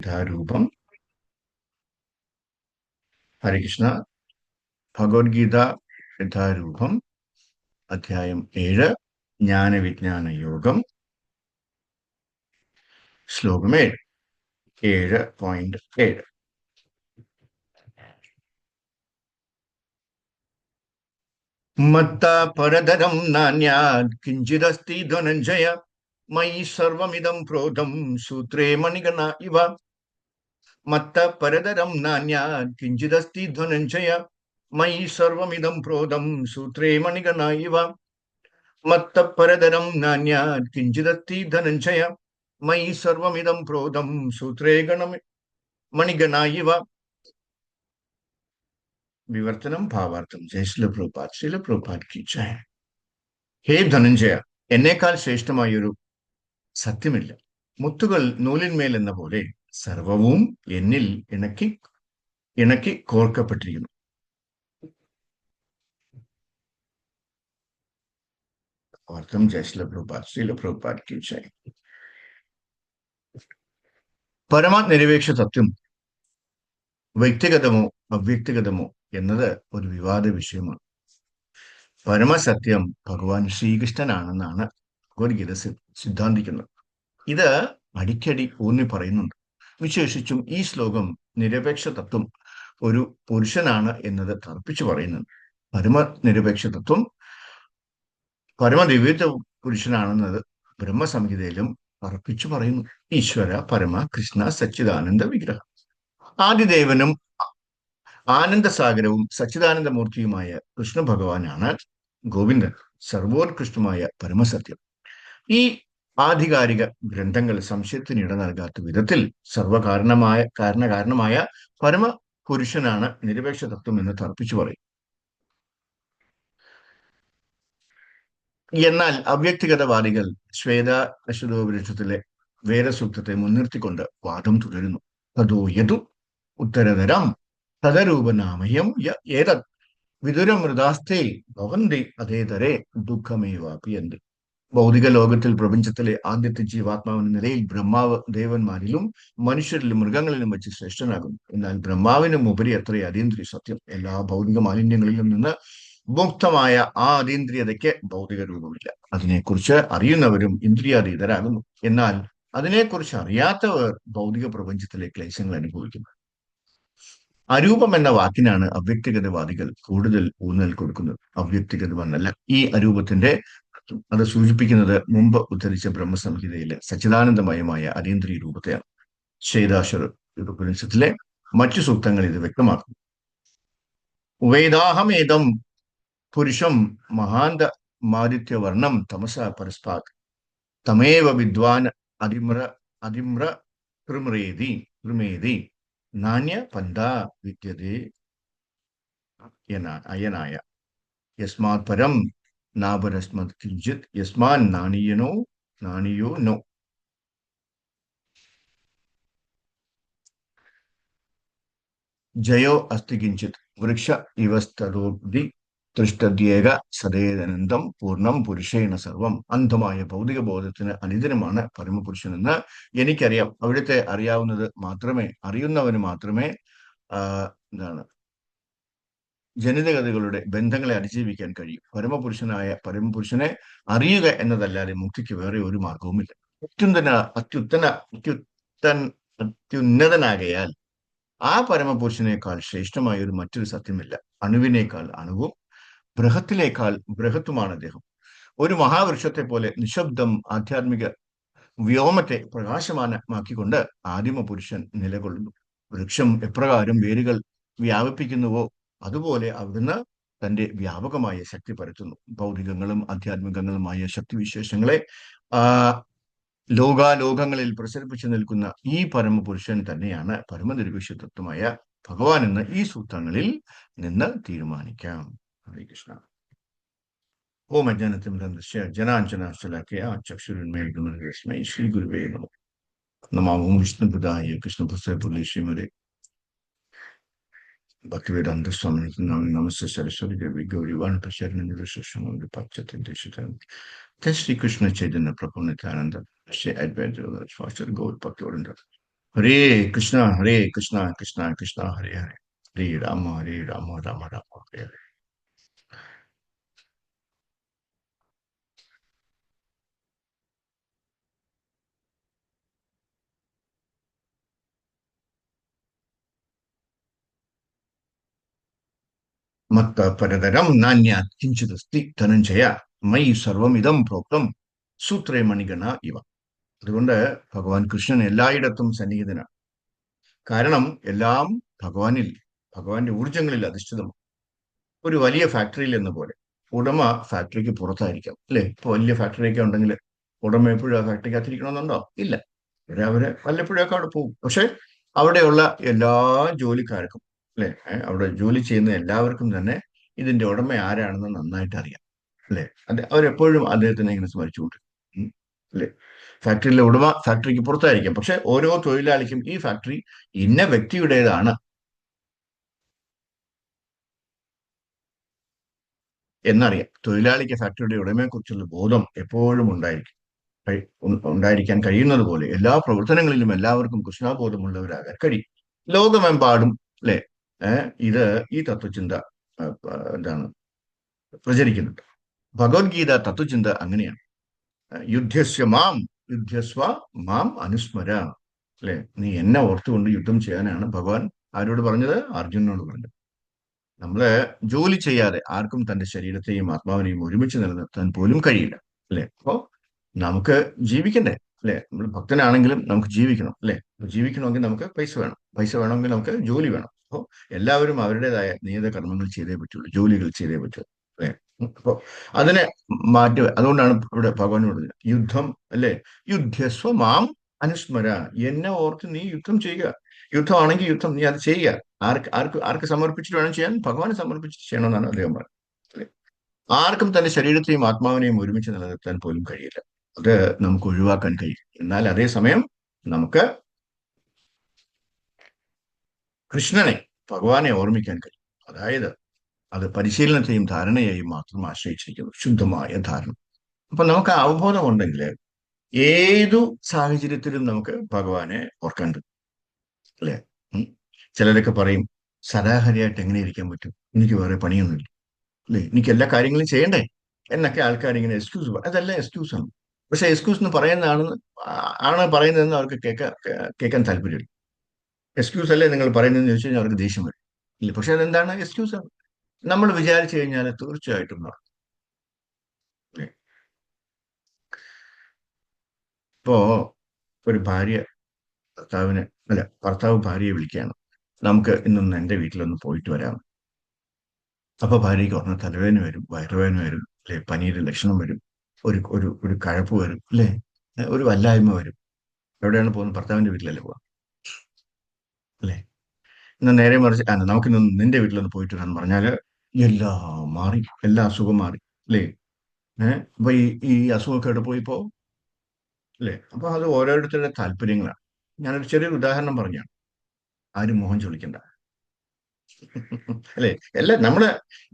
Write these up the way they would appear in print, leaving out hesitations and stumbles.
യഥാരൂപം. ഹരികൃഷ്ണ. ഭഗവത്ഗീത യഥാരൂപം, അധ്യായം 7, ജ്ഞാനവിജ്ഞാന യോഗം, ശ്ലോകം 7.7. മത്താ പരതരം നാന്യാത് കിഞ്ചിദസ്തി ധനഞ്ജയ മയി സർവമിദം പ്രോതം സൂത്രേ മണിഗണ ഇവ. മത്ത പരതരം നാന്യാത് കിഞ്ചിദസ്തി ധനഞ്ജയ മയി സർവമിദം പ്രോതം സൂത്രേ മണിഗണ ഇവ. മത്ത പരതരം നാന്യാത് കിഞ്ചിദസ്തി ധനഞ്ജയ മയി സർവമിദം പ്രോതം സൂത്രേ മണിഗണ ഇവ. വിവർത്തനം, ഭാവാർത്ഥം. ജയ ശ്രീല പ്രഭുപാദ്. ശ്രീല പ്രഭുപാദ് കി ജയ. ഹേ ധനഞ്ജയ, എന്നേക്കാൾ ശ്രേഷ്ഠമായൊരു സത്യമില്ല. മുത്തുകൾ നൂലിന്മേൽ എന്ന പോലെ സർവവും എന്നിൽ ഇണക്കി കോർക്കപ്പെട്ടിരിക്കുന്നു. അർത്ഥം. ജയ ശ്രീല പ്രഭുപാദ്. ശ്രീല പ്രഭുപാദ് കി ജയ. പരമനിരപേക്ഷ തത്വം വ്യക്തിഗതമോ അവ്യക്തിഗതമോ എന്നത് ഒരു വിവാദ വിഷയമാണ്. പരമസത്യം ഭഗവാൻ ശ്രീകൃഷ്ണനാണെന്നാണ് ഭഗവത്ഗീത സിദ്ധാന്തിക്കുന്നത്. ഇത് അടിക്കടി ഊന്നി പറയുന്നുണ്ട്. വിശേഷിച്ചും ഈ ശ്ലോകം നിരപേക്ഷ തത്വം ഒരു പുരുഷനാണ് എന്നത് തർപ്പിച്ചു പറയുന്നുണ്ട്. പരമനിരപേക്ഷ തത്വം പരമദിവ്യ പുരുഷനാണെന്നത് ബ്രഹ്മസംഹിതയിലും തർപ്പിച്ചു പറയുന്നു. ഈശ്വര പരമ കൃഷ്ണ സച്ചിദാനന്ദ വിഗ്രഹം. ആദിദേവനും ആനന്ദസാഗരവും സച്ചിദാനന്ദമൂർത്തിയുമായ കൃഷ്ണ ഭഗവാനാണ് ഗോവിന്ദൻ, സർവോത്കൃഷ്ടമായ പരമസത്യം. ഈ ആധികാരിക ഗ്രന്ഥങ്ങൾ സംശയത്തിന് ഇട നൽകാത്ത വിധത്തിൽ കാരണമായ പരമപുരുഷനാണ് നിരപേക്ഷ തത്വം എന്ന് തർപ്പിച്ചു പറയും. എന്നാൽ അവ്യക്തിഗതവാദികൾ ശ്വേത അശ്വതോപനിഷത്തിലെ വേദസൂക്തത്തെ മുൻനിർത്തിക്കൊണ്ട് വാദം തുടരുന്നു. തതോ യതു ഉത്തരതരം തദരൂപനാമയം ഏതത് വിദുരമൃതാസ്തേ ഭവന്തി അതേതരേ ദുഃഖമേവാപിയന്തി. ഭൗതിക ലോകത്തിൽ പ്രപഞ്ചത്തിലെ ആദ്യത്തെ ജീവാത്മാവെന്ന നിലയിൽ ബ്രഹ്മാവ് ദേവന്മാരിലും മനുഷ്യരിലും മൃഗങ്ങളിലും വെച്ച് ശ്രേഷ്ഠനാകുന്നു. എന്നാൽ ബ്രഹ്മാവിനും ഉപരി അത്രേ അതീന്ദ്രിയ സത്യം. എല്ലാ ഭൗതിക മാലിന്യങ്ങളിലും നിന്ന് മുക്തമായ ആ അതീന്ദ്രിയതയ്ക്ക് ഭൗതിക രൂപമില്ല. അതിനെക്കുറിച്ച് അറിയുന്നവരും ഇന്ദ്രിയാതീതരാകുന്നു. എന്നാൽ അതിനെക്കുറിച്ച് അറിയാത്തവർ ഭൗതിക പ്രപഞ്ചത്തിലെ ക്ലേശങ്ങൾ അനുഭവിക്കുന്നു. അരൂപം എന്ന വാക്കിനാണ് അവ്യക്തിഗതവാദികൾ കൂടുതൽ ഊന്നൽ കൊടുക്കുന്നത്. അവ്യക്തിഗതമെന്നല്ല. ഈ അരൂപത്തിന്റെ അത് സൂചിപ്പിക്കുന്നത് മുമ്പ് ഉദ്ധരിച്ച ബ്രഹ്മസംഹിതയിലെ സച്ചിദാനന്ദമയമായ അതീന്ദ്രിയ രൂപത്തെയാണ്. ശ്വേതാശ്വര ഉപനിഷത്തിലെ മറ്റു സൂക്തങ്ങൾ ഇത് വ്യക്തമാക്കുന്നു. വേദാഹമേതം പുരുഷം മഹാന്ത മാദിത്യവർണം തമസ പരസ്പാത് തമേവ വിദ്വാൻ അതിമ്ര കൃമേതി നാണ്യ പന്ഥാ വിദ്യതേ അയനായ യസ്മാത് പരം നാപരസ്മത് കിഞ്ചിത് യസ്മാൻ നാണിയോ നോ. ജയോ അസ്തി കിഞ്ചിത് വൃക്ഷ ഇവസ്തരോബ്ധി തൃഷ്ടദ്യേക സദേതനന്തം പൂർണ്ണം പുരുഷേണ സർവം. അന്ധമായ ഭൗതിക ബോധത്തിന് അനിതരമാണ് പരമപുരുഷനെന്ന് എനിക്കറിയാം. അവിടുത്തെ അറിയുന്നവന് മാത്രമേ ജനിതകതകളുടെ ബന്ധങ്ങളെ അതിജീവിക്കാൻ കഴിയും. പരമപുരുഷനെ അറിയുക എന്നതല്ലാതെ മുക്തിക്ക് വേറെ ഒരു മാർഗവുമില്ല. അത്യുന്നതനാകയാൽ ആ പരമപുരുഷനേക്കാൾ ശ്രേഷ്ഠമായ ഒരു മറ്റൊരു സത്യമില്ല. അണുവിനേക്കാൾ അണുവും ബൃഹത്തിലേക്കാൾ ബൃഹത്തുമാണ് അദ്ദേഹം. ഒരു മഹാവൃക്ഷത്തെ പോലെ നിശബ്ദം ആധ്യാത്മിക വ്യോമത്തെ പ്രകാശമാനമാക്കിക്കൊണ്ട് ആദിമ പുരുഷൻ നിലകൊള്ളുന്നു. വൃക്ഷം എപ്രകാരം വേരുകൾ വ്യാപിപ്പിക്കുന്നുവോ അതുപോലെ അവിടുന്ന് തന്റെ വ്യാപകമായ ശക്തി പരത്തുന്നു. ഭൗതികങ്ങളും ആധ്യാത്മികങ്ങളുമായ ശക്തിവിശേഷങ്ങളെ ലോകാലോകങ്ങളിൽ പ്രസരിപ്പിച്ചു നിൽക്കുന്ന ഈ പരമപുരുഷൻ തന്നെയാണ് പരമനിരപേക്ഷ തത്വമായ ഭഗവാൻ എന്ന് ഈ സൂത്രങ്ങളിൽ നിന്ന് തീരുമാനിക്കാം. ഹരേ കൃഷ്ണ. ഓം അജ്ഞാനതിമിരന്ദസ്യ ജനാഞ്ജനശലാക്കയാ ചക്ഷുരുന്മേൽക്കുന്ന തസ്മൈ ശ്രീ ഗുരുവേ നമഃ. നമോ വിഷ്ണുപദായ കൃഷ്ണപുസ്തകപുരേ ശ്രീമതേ ഭക്തിവേദാന്ത സ്വാമി നമസ്തേ സരസ്വതി ദേവി Gauri വാണപ്രശരണ Shri Krishna Chaitanya Prabhu Nityananda, Shri Advaita Gauda Bhakti ഹരേ കൃഷ്ണ ഹരേ കൃഷ്ണ കൃഷ്ണ കൃഷ്ണ ഹരേ ഹരേ ഹരേ രാമ രാമ രാമ ഹരേ ഹരേ. മത്ത പരതരം നാന്യാത് കിഞ്ചിദസ്തി ധനഞ്ജയ മയി സർവമിതം പ്രോക്തം സൂത്രേ മണിഗണ ഇവ. അതുകൊണ്ട് ഭഗവാൻ കൃഷ്ണൻ എല്ലായിടത്തും സന്നിഹിതനാണ്. കാരണം എല്ലാം ഭഗവാനിൽ, ഭഗവാന്റെ ഊർജങ്ങളിൽ അധിഷ്ഠിതമാണ്. ഒരു വലിയ ഫാക്ടറിയിൽ എന്ന പോലെ ഉടമ ഫാക്ടറിക്ക് പുറത്തായിരിക്കാം, അല്ലെ? ഇപ്പൊ വലിയ ഫാക്ടറിയൊക്കെ ഉണ്ടെങ്കിൽ ഉടമ എപ്പോഴും ആ ഫാക്ടറിക്ക് അകത്തിരിക്കണമെന്നുണ്ടോ? ഇല്ല. അവര് വല്ലപ്പോഴൊക്കെ അവിടെ പോകും. പക്ഷെ അവിടെയുള്ള എല്ലാ ജോലിക്കാർക്കും, അല്ലെ, അവിടെ ജോലി ചെയ്യുന്ന എല്ലാവർക്കും തന്നെ ഇതിന്റെ ഉടമ ആരാണെന്ന് നന്നായിട്ട് അറിയാം, അല്ലെ? അത് അവരെപ്പോഴും അദ്ദേഹത്തിനെ ഇങ്ങനെ സ്മരിച്ചുകൊണ്ട്, അല്ലെ? ഫാക്ടറിയിലെ ഉടമ ഫാക്ടറിക്ക് പുറത്തായിരിക്കാം, പക്ഷെ ഓരോ തൊഴിലാളിക്കും ഈ ഫാക്ടറി ഇന്ന വ്യക്തിയുടേതാണ് എന്നറിയാം. തൊഴിലാളിക്ക് ഫാക്ടറിയുടെ ഉടമയെക്കുറിച്ചുള്ള ബോധം എപ്പോഴും ഉണ്ടായിരിക്കും. ഉണ്ടായിരിക്കാൻ കഴിയുന്നത് പോലെ എല്ലാ പ്രവർത്തനങ്ങളിലും എല്ലാവർക്കും കൃഷ്ണബോധമുള്ളവരാകാൻ കഴിയും. ലോകമെമ്പാടും, അല്ലെ, ഇത് ഈ തത്വചിന്ത എന്താണ് പ്രചരിക്കുന്നുണ്ട്. ഭഗവത്ഗീത തത്വചിന്ത അങ്ങനെയാണ്. യുദ്ധസ്യ മാം യുദ്ധസ്വ മാം അനുസ്മര, അല്ലെ? നീ എന്നെ ഓർത്തുകൊണ്ട് യുദ്ധം ചെയ്യാനാണ് ഭഗവാൻ ആരോട് പറഞ്ഞത്? അർജുനനോട് പറഞ്ഞത്. നമ്മള് ജോലി ചെയ്യാതെ ആർക്കും തന്റെ ശരീരത്തെയും ആത്മാവിനെയും ഒരുമിച്ച് നിലനിർത്താൻ പോലും കഴിയില്ല, അല്ലെ? അപ്പോ നമുക്ക് ജീവിക്കണ്ടേ, അല്ലെ? നമ്മൾ ഭക്തനാണെങ്കിലും നമുക്ക് ജീവിക്കണം, അല്ലെ? അപ്പൊ ജീവിക്കണമെങ്കിൽ നമുക്ക് പൈസ വേണം, പൈസ വേണമെങ്കിൽ നമുക്ക് ജോലി വേണം. അപ്പോൾ എല്ലാവരും അവരുടേതായ നിയത കർമ്മങ്ങൾ ചെയ്തേ പറ്റുള്ളൂ, ജോലികൾ ചെയ്തേ പറ്റുള്ളൂ, അല്ലെ? അപ്പൊ അതിനെ മാറ്റി, അതുകൊണ്ടാണ് ഇവിടെ ഭഗവാൻ പറഞ്ഞത് യുദ്ധം, അല്ലെ? യുദ്ധസ്വ മാം അനുസ്മര, എന്നെ ഓർത്ത് നീ യുദ്ധം ചെയ്യുക. യുദ്ധമാണെങ്കിൽ യുദ്ധം നീ അത് ചെയ്യുക. ആർക്ക് സമർപ്പിച്ചിട്ട് വേണം ചെയ്യാൻ? ഭഗവാനെ സമർപ്പിച്ചിട്ട് ചെയ്യണമെന്നാണ് അദ്ദേഹം പറഞ്ഞത്, അല്ലേ? ആർക്കും തന്റെ ശരീരത്തെയും ആത്മാവിനെയും ഒരുമിച്ച് നിലനിർത്താൻ പോലും കഴിയില്ല. അത് നമുക്ക് ഒഴിവാക്കാൻ കഴിയും. എന്നാൽ അതേസമയം നമുക്ക് കൃഷ്ണനെ, ഭഗവാനെ ഓർമ്മിക്കാൻ കഴിയും. അതായത് അത് പരിശീലനത്തെയും ധാരണയെയും മാത്രം ആശ്രയിച്ചിരിക്കുന്നു, ശുദ്ധമായ ധാരണ. അപ്പൊ നമുക്ക് ആ അവബോധം ഉണ്ടെങ്കിൽ ഏതു സാഹചര്യത്തിലും നമുക്ക് ഭഗവാനെ ഓർക്കാൻ പറ്റും, അല്ലെ? ഉം. ചിലരൊക്കെ പറയും, സദാഹരിയായിട്ട് എങ്ങനെ ഇരിക്കാൻ പറ്റും, എനിക്ക് വേറെ പണിയൊന്നുമില്ല, അല്ലേ, എനിക്ക് എല്ലാ കാര്യങ്ങളും ചെയ്യണ്ടേ എന്നൊക്കെ ആൾക്കാർ ഇങ്ങനെ എക്സ്ക്യൂസ് പറയും. അതെല്ലാം എക്സ്ക്യൂസ് ആണ്. പക്ഷെ എക്സ്ക്യൂസ് എന്ന് പറയുന്നതാണെന്ന് ആണ് പറയുന്നതെന്ന് അവർക്ക് കേൾക്കാൻ താല്പര്യമില്ല. എക്സ്ക്യൂസ് അല്ലേ നിങ്ങൾ പറയുന്നതെന്ന് ചോദിച്ചു കഴിഞ്ഞാൽ അവർക്ക് ദേഷ്യം വരും. ഇല്ല, പക്ഷെ അതെന്താണ്? എക്സ്ക്യൂസ് ആണ്. നമ്മൾ വിചാരിച്ചു കഴിഞ്ഞാൽ തീർച്ചയായിട്ടും നടക്കും, അല്ലേ? ഇപ്പോ ഒരു ഭാര്യ ഭർത്താവിന്, അല്ല, ഭർത്താവ് ഭാര്യയെ വിളിക്കുകയാണ്, നമുക്ക് ഇന്നൊന്ന് എന്റെ വീട്ടിലൊന്ന് പോയിട്ട് വരാം. അപ്പൊ ഭാര്യയ്ക്ക് ഉടനെ തലവേദന വരും, വയറുവേദന വരും, അല്ലെ? പനിയുടെ ലക്ഷണം വരും, ഒരു ഒരു ഒരു കഴപ്പ് വരും, അല്ലെ? ഒരു വല്ലായ്മ വരും. എവിടെയാണ് പോകുന്നത്? ഭർത്താവിന്റെ വീട്ടിലല്ലേ പോവാ, അല്ലെ? എന്നാൽ നേരെ മറിച്ച് നമുക്കിന്ന് നിന്റെ വീട്ടിലൊന്ന് പോയിട്ട് വരാന്ന് പറഞ്ഞാല് എല്ലാം മാറി, എല്ലാ അസുഖം മാറി, അല്ലേ? അപ്പൊ ഈ അസുഖമൊക്കെ എവിടെ പോയി ഇപ്പോ, അല്ലേ? അപ്പൊ അത് ഓരോരുത്തരുടെ താല്പര്യങ്ങളാണ്. ഞാനൊരു ചെറിയൊരു ഉദാഹരണം പറഞ്ഞാണ്, ആരും മുഖം ചൊളിക്കണ്ട, അല്ലെ? എല്ലാം നമ്മള്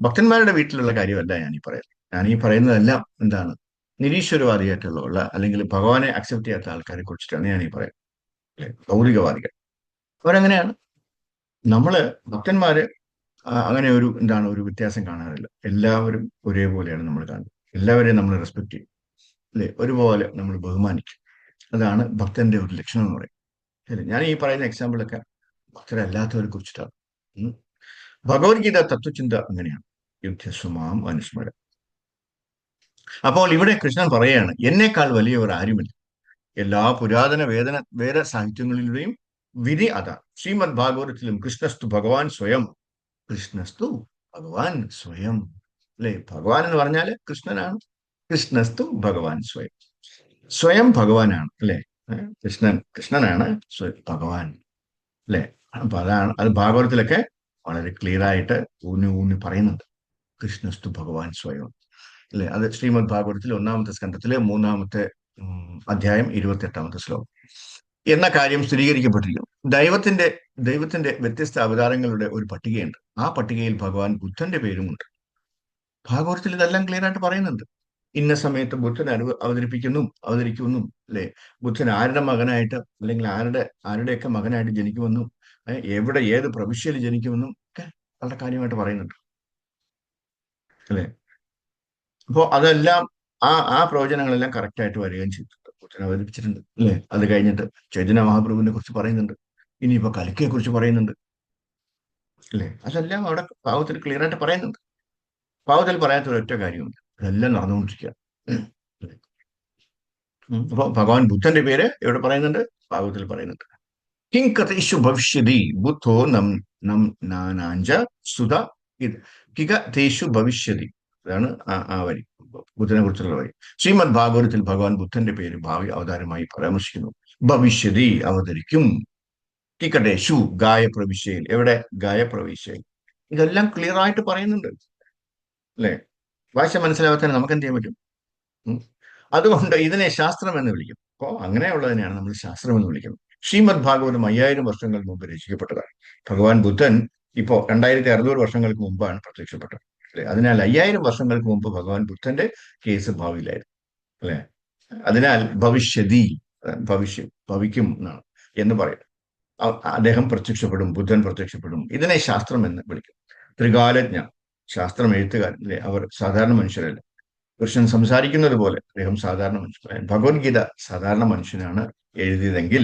ഭക്തന്മാരുടെ വീട്ടിലുള്ള കാര്യമല്ല ഞാൻ ഈ പറയുന്നത്. ഞാൻ ഈ പറയുന്നതെല്ലാം എന്താണ്, നിരീശ്വരവാദിയായിട്ടുള്ള അല്ലെങ്കിൽ ഭഗവാനെ അക്സെപ്റ്റ് ചെയ്യാത്ത ആൾക്കാരെ കുറിച്ചിട്ടാണ് ഞാൻ ഈ പറയുന്നത്, അല്ലെ? ഭൗതികവാദികൾ അവരങ്ങനെയാണ്. നമ്മള് ഭക്തന്മാര് അങ്ങനെ ഒരു എന്താണ് ഒരു വ്യത്യാസം കാണാറില്ല. എല്ലാവരും ഒരേപോലെയാണ് നമ്മൾ കാണുന്നത്. എല്ലാവരെയും നമ്മൾ റെസ്പെക്ട് ചെയ്യും, അല്ലെ? ഒരുപോലെ നമ്മൾ ബഹുമാനിക്കും. അതാണ് ഭക്തന്റെ ഒരു ലക്ഷണം എന്ന് പറയും, അല്ലേ? ഞാൻ ഈ പറയുന്ന എക്സാമ്പിളൊക്കെ ഭക്തരല്ലാത്തവരെ കുറിച്ചിട്ടാണ്. ഉം. ഭഗവത്ഗീത തത്വചിന്ത അങ്ങനെയാണ്. യുദ്ധസ്വമാം അനുസ്മര. അപ്പോൾ ഇവിടെ കൃഷ്ണൻ പറയാണ്, എന്നേക്കാൾ വലിയവർ ആരുമില്ല. എല്ലാ പുരാതന വേദ സാഹിത്യങ്ങളിലൂടെയും വിധി അതാണ്. ശ്രീമദ് ഭാഗവതത്തിലും കൃഷ്ണസ്തു ഭഗവാൻ സ്വയം, കൃഷ്ണസ്തു ഭഗവാൻ സ്വയം, അല്ലെ? ഭഗവാൻ എന്ന് പറഞ്ഞാല് കൃഷ്ണനാണ്. കൃഷ്ണസ്തു ഭഗവാൻ സ്വയം, സ്വയം ഭഗവാനാണ്, അല്ലെ? കൃഷ്ണനാണ് ഭഗവാൻ, അല്ലെ? അപ്പൊ അതാണ് അത് ഭാഗവതത്തിലൊക്കെ വളരെ ക്ലിയർ ആയിട്ട് ഊന്നി ഊന്നി പറയുന്നുണ്ട്. കൃഷ്ണസ്തു ഭഗവാൻ സ്വയം, അല്ലെ? അത് ശ്രീമദ് ഭാഗവതത്തിലെ 1-ാമത്തെ സ്കന്ധത്തിലെ 3-ാമത്തെ അധ്യായം 28-ാമത്തെ ശ്ലോകം എന്ന കാര്യം സ്ഥിരീകരിക്കപ്പെട്ടിരിക്കുന്നു. ദൈവത്തിന്റെ വ്യത്യസ്ത അവതാരങ്ങളുടെ ഒരു പട്ടികയുണ്ട്. ആ പട്ടികയിൽ ഭഗവാൻ ബുദ്ധന്റെ പേരുമുണ്ട്. ഭാഗവതത്തിൽ ഇതെല്ലാം ക്ലിയർ ആയിട്ട് പറയുന്നുണ്ട്. ഇന്ന സമയത്ത് ബുദ്ധൻ അവതരിക്കുന്നു അല്ലെ? ബുദ്ധൻ ആരുടെ മകനായിട്ട്, അല്ലെങ്കിൽ ആരുടെയൊക്കെ മകനായിട്ട് ജനിക്കുമെന്നും, എവിടെ ഏത് പ്രവിശ്യയിൽ ജനിക്കുമെന്നും ഒക്കെ വളരെ കാര്യമായിട്ട് പറയുന്നുണ്ട് അല്ലെ? അപ്പോൾ അതെല്ലാം ആ പ്രവചനങ്ങളെല്ലാം കറക്റ്റ് ആയിട്ട് വരികയും ചെയ്തിട്ടുണ്ട്, ബുദ്ധൻ അവതരിപ്പിച്ചിട്ടുണ്ട് അല്ലെ? അത് കഴിഞ്ഞിട്ട് ചൈതന്യ മഹാപ്രഭുവിനെ കുറിച്ച് പറയുന്നുണ്ട്, ഇനിയിപ്പോ കൽക്കിയെ കുറിച്ച് പറയുന്നുണ്ട് അല്ലെ? അതെല്ലാം അവിടെ ഭാഗവത്തിൽ ക്ലിയർ ആയിട്ട് പറയുന്നുണ്ട്. ഭാഗവത്തിൽ പറയാത്ത ഒരൊറ്റ കാര്യമുണ്ട്, അതെല്ലാം നടന്നുകൊണ്ടിരിക്കുക. അപ്പൊ ഭഗവാൻ ബുദ്ധന്റെ പേര് എവിടെ പറയുന്നുണ്ട്? ഭാഗവത്തിൽ പറയുന്നുണ്ട്. കിം കഥേഷു ഭവിഷ്യതി ബുദ്ധോ നം നം നാനാഞ്ച സുത ഇത് കിക തേഷു ഭവിഷ്യതി. അതാണ് ആ വരി, ബുദ്ധനെ കുറിച്ചുള്ള വരി. ശ്രീമദ് ഭാഗവതത്തിൽ ഭഗവാൻ ബുദ്ധന്റെ പേര് ഭാവി അവതാരമായി പരാമർശിക്കുന്നു. ഭവിഷ്യതി അവതരിക്കും. കികടേഷു ഗായ പ്രവിശ്യയിൽ, എവിടെ? ഗായ പ്രവിശ്യയിൽ. ഇതെല്ലാം ക്ലിയർ ആയിട്ട് പറയുന്നുണ്ട് അല്ലെ? ഭാഷ മനസ്സിലാവാത്തതിന് നമുക്ക് എന്ത് ചെയ്യാൻ പറ്റും? ഉം. അതുകൊണ്ട് ഇതിനെ ശാസ്ത്രം എന്ന് വിളിക്കും. അപ്പോ അങ്ങനെയുള്ളതിനെയാണ് നമ്മൾ ശാസ്ത്രം എന്ന് വിളിക്കുന്നത്. ശ്രീമദ് ഭാഗവതം 5000 വർഷങ്ങൾ മുമ്പ് രചിക്കപ്പെട്ടതാണ്. ഭഗവാൻ ബുദ്ധൻ ഇപ്പോ 2600 വർഷങ്ങൾക്ക് മുമ്പാണ് പ്രത്യക്ഷപ്പെട്ടത് അല്ലെ? അതിനാൽ 5000 വർഷങ്ങൾക്ക് മുമ്പ് ഭഗവാൻ ബുദ്ധന്റെ കേസ് ഭാവിയിലായിരുന്നു അല്ലെ? അതിനാൽ ഭവിഷ്യതി, ഭവിക്കും എന്നാണ് എന്ന് പറയും. അദ്ദേഹം പ്രത്യക്ഷപ്പെടും, ബുദ്ധൻ പ്രത്യക്ഷപ്പെടും. ഇതിനെ ശാസ്ത്രം എന്ന് വിളിക്കും. ത്രികാലജ്ഞ, ശാസ്ത്രം എഴുത്തുകാരൻ അല്ലെ? അവർ സാധാരണ മനുഷ്യരല്ല. കൃഷ്ണൻ സംസാരിക്കുന്നത് പോലെ അദ്ദേഹം സാധാരണ മനുഷ്യനാണ്. ഭഗവത്ഗീത സാധാരണ മനുഷ്യനാണ് എഴുതിയതെങ്കിൽ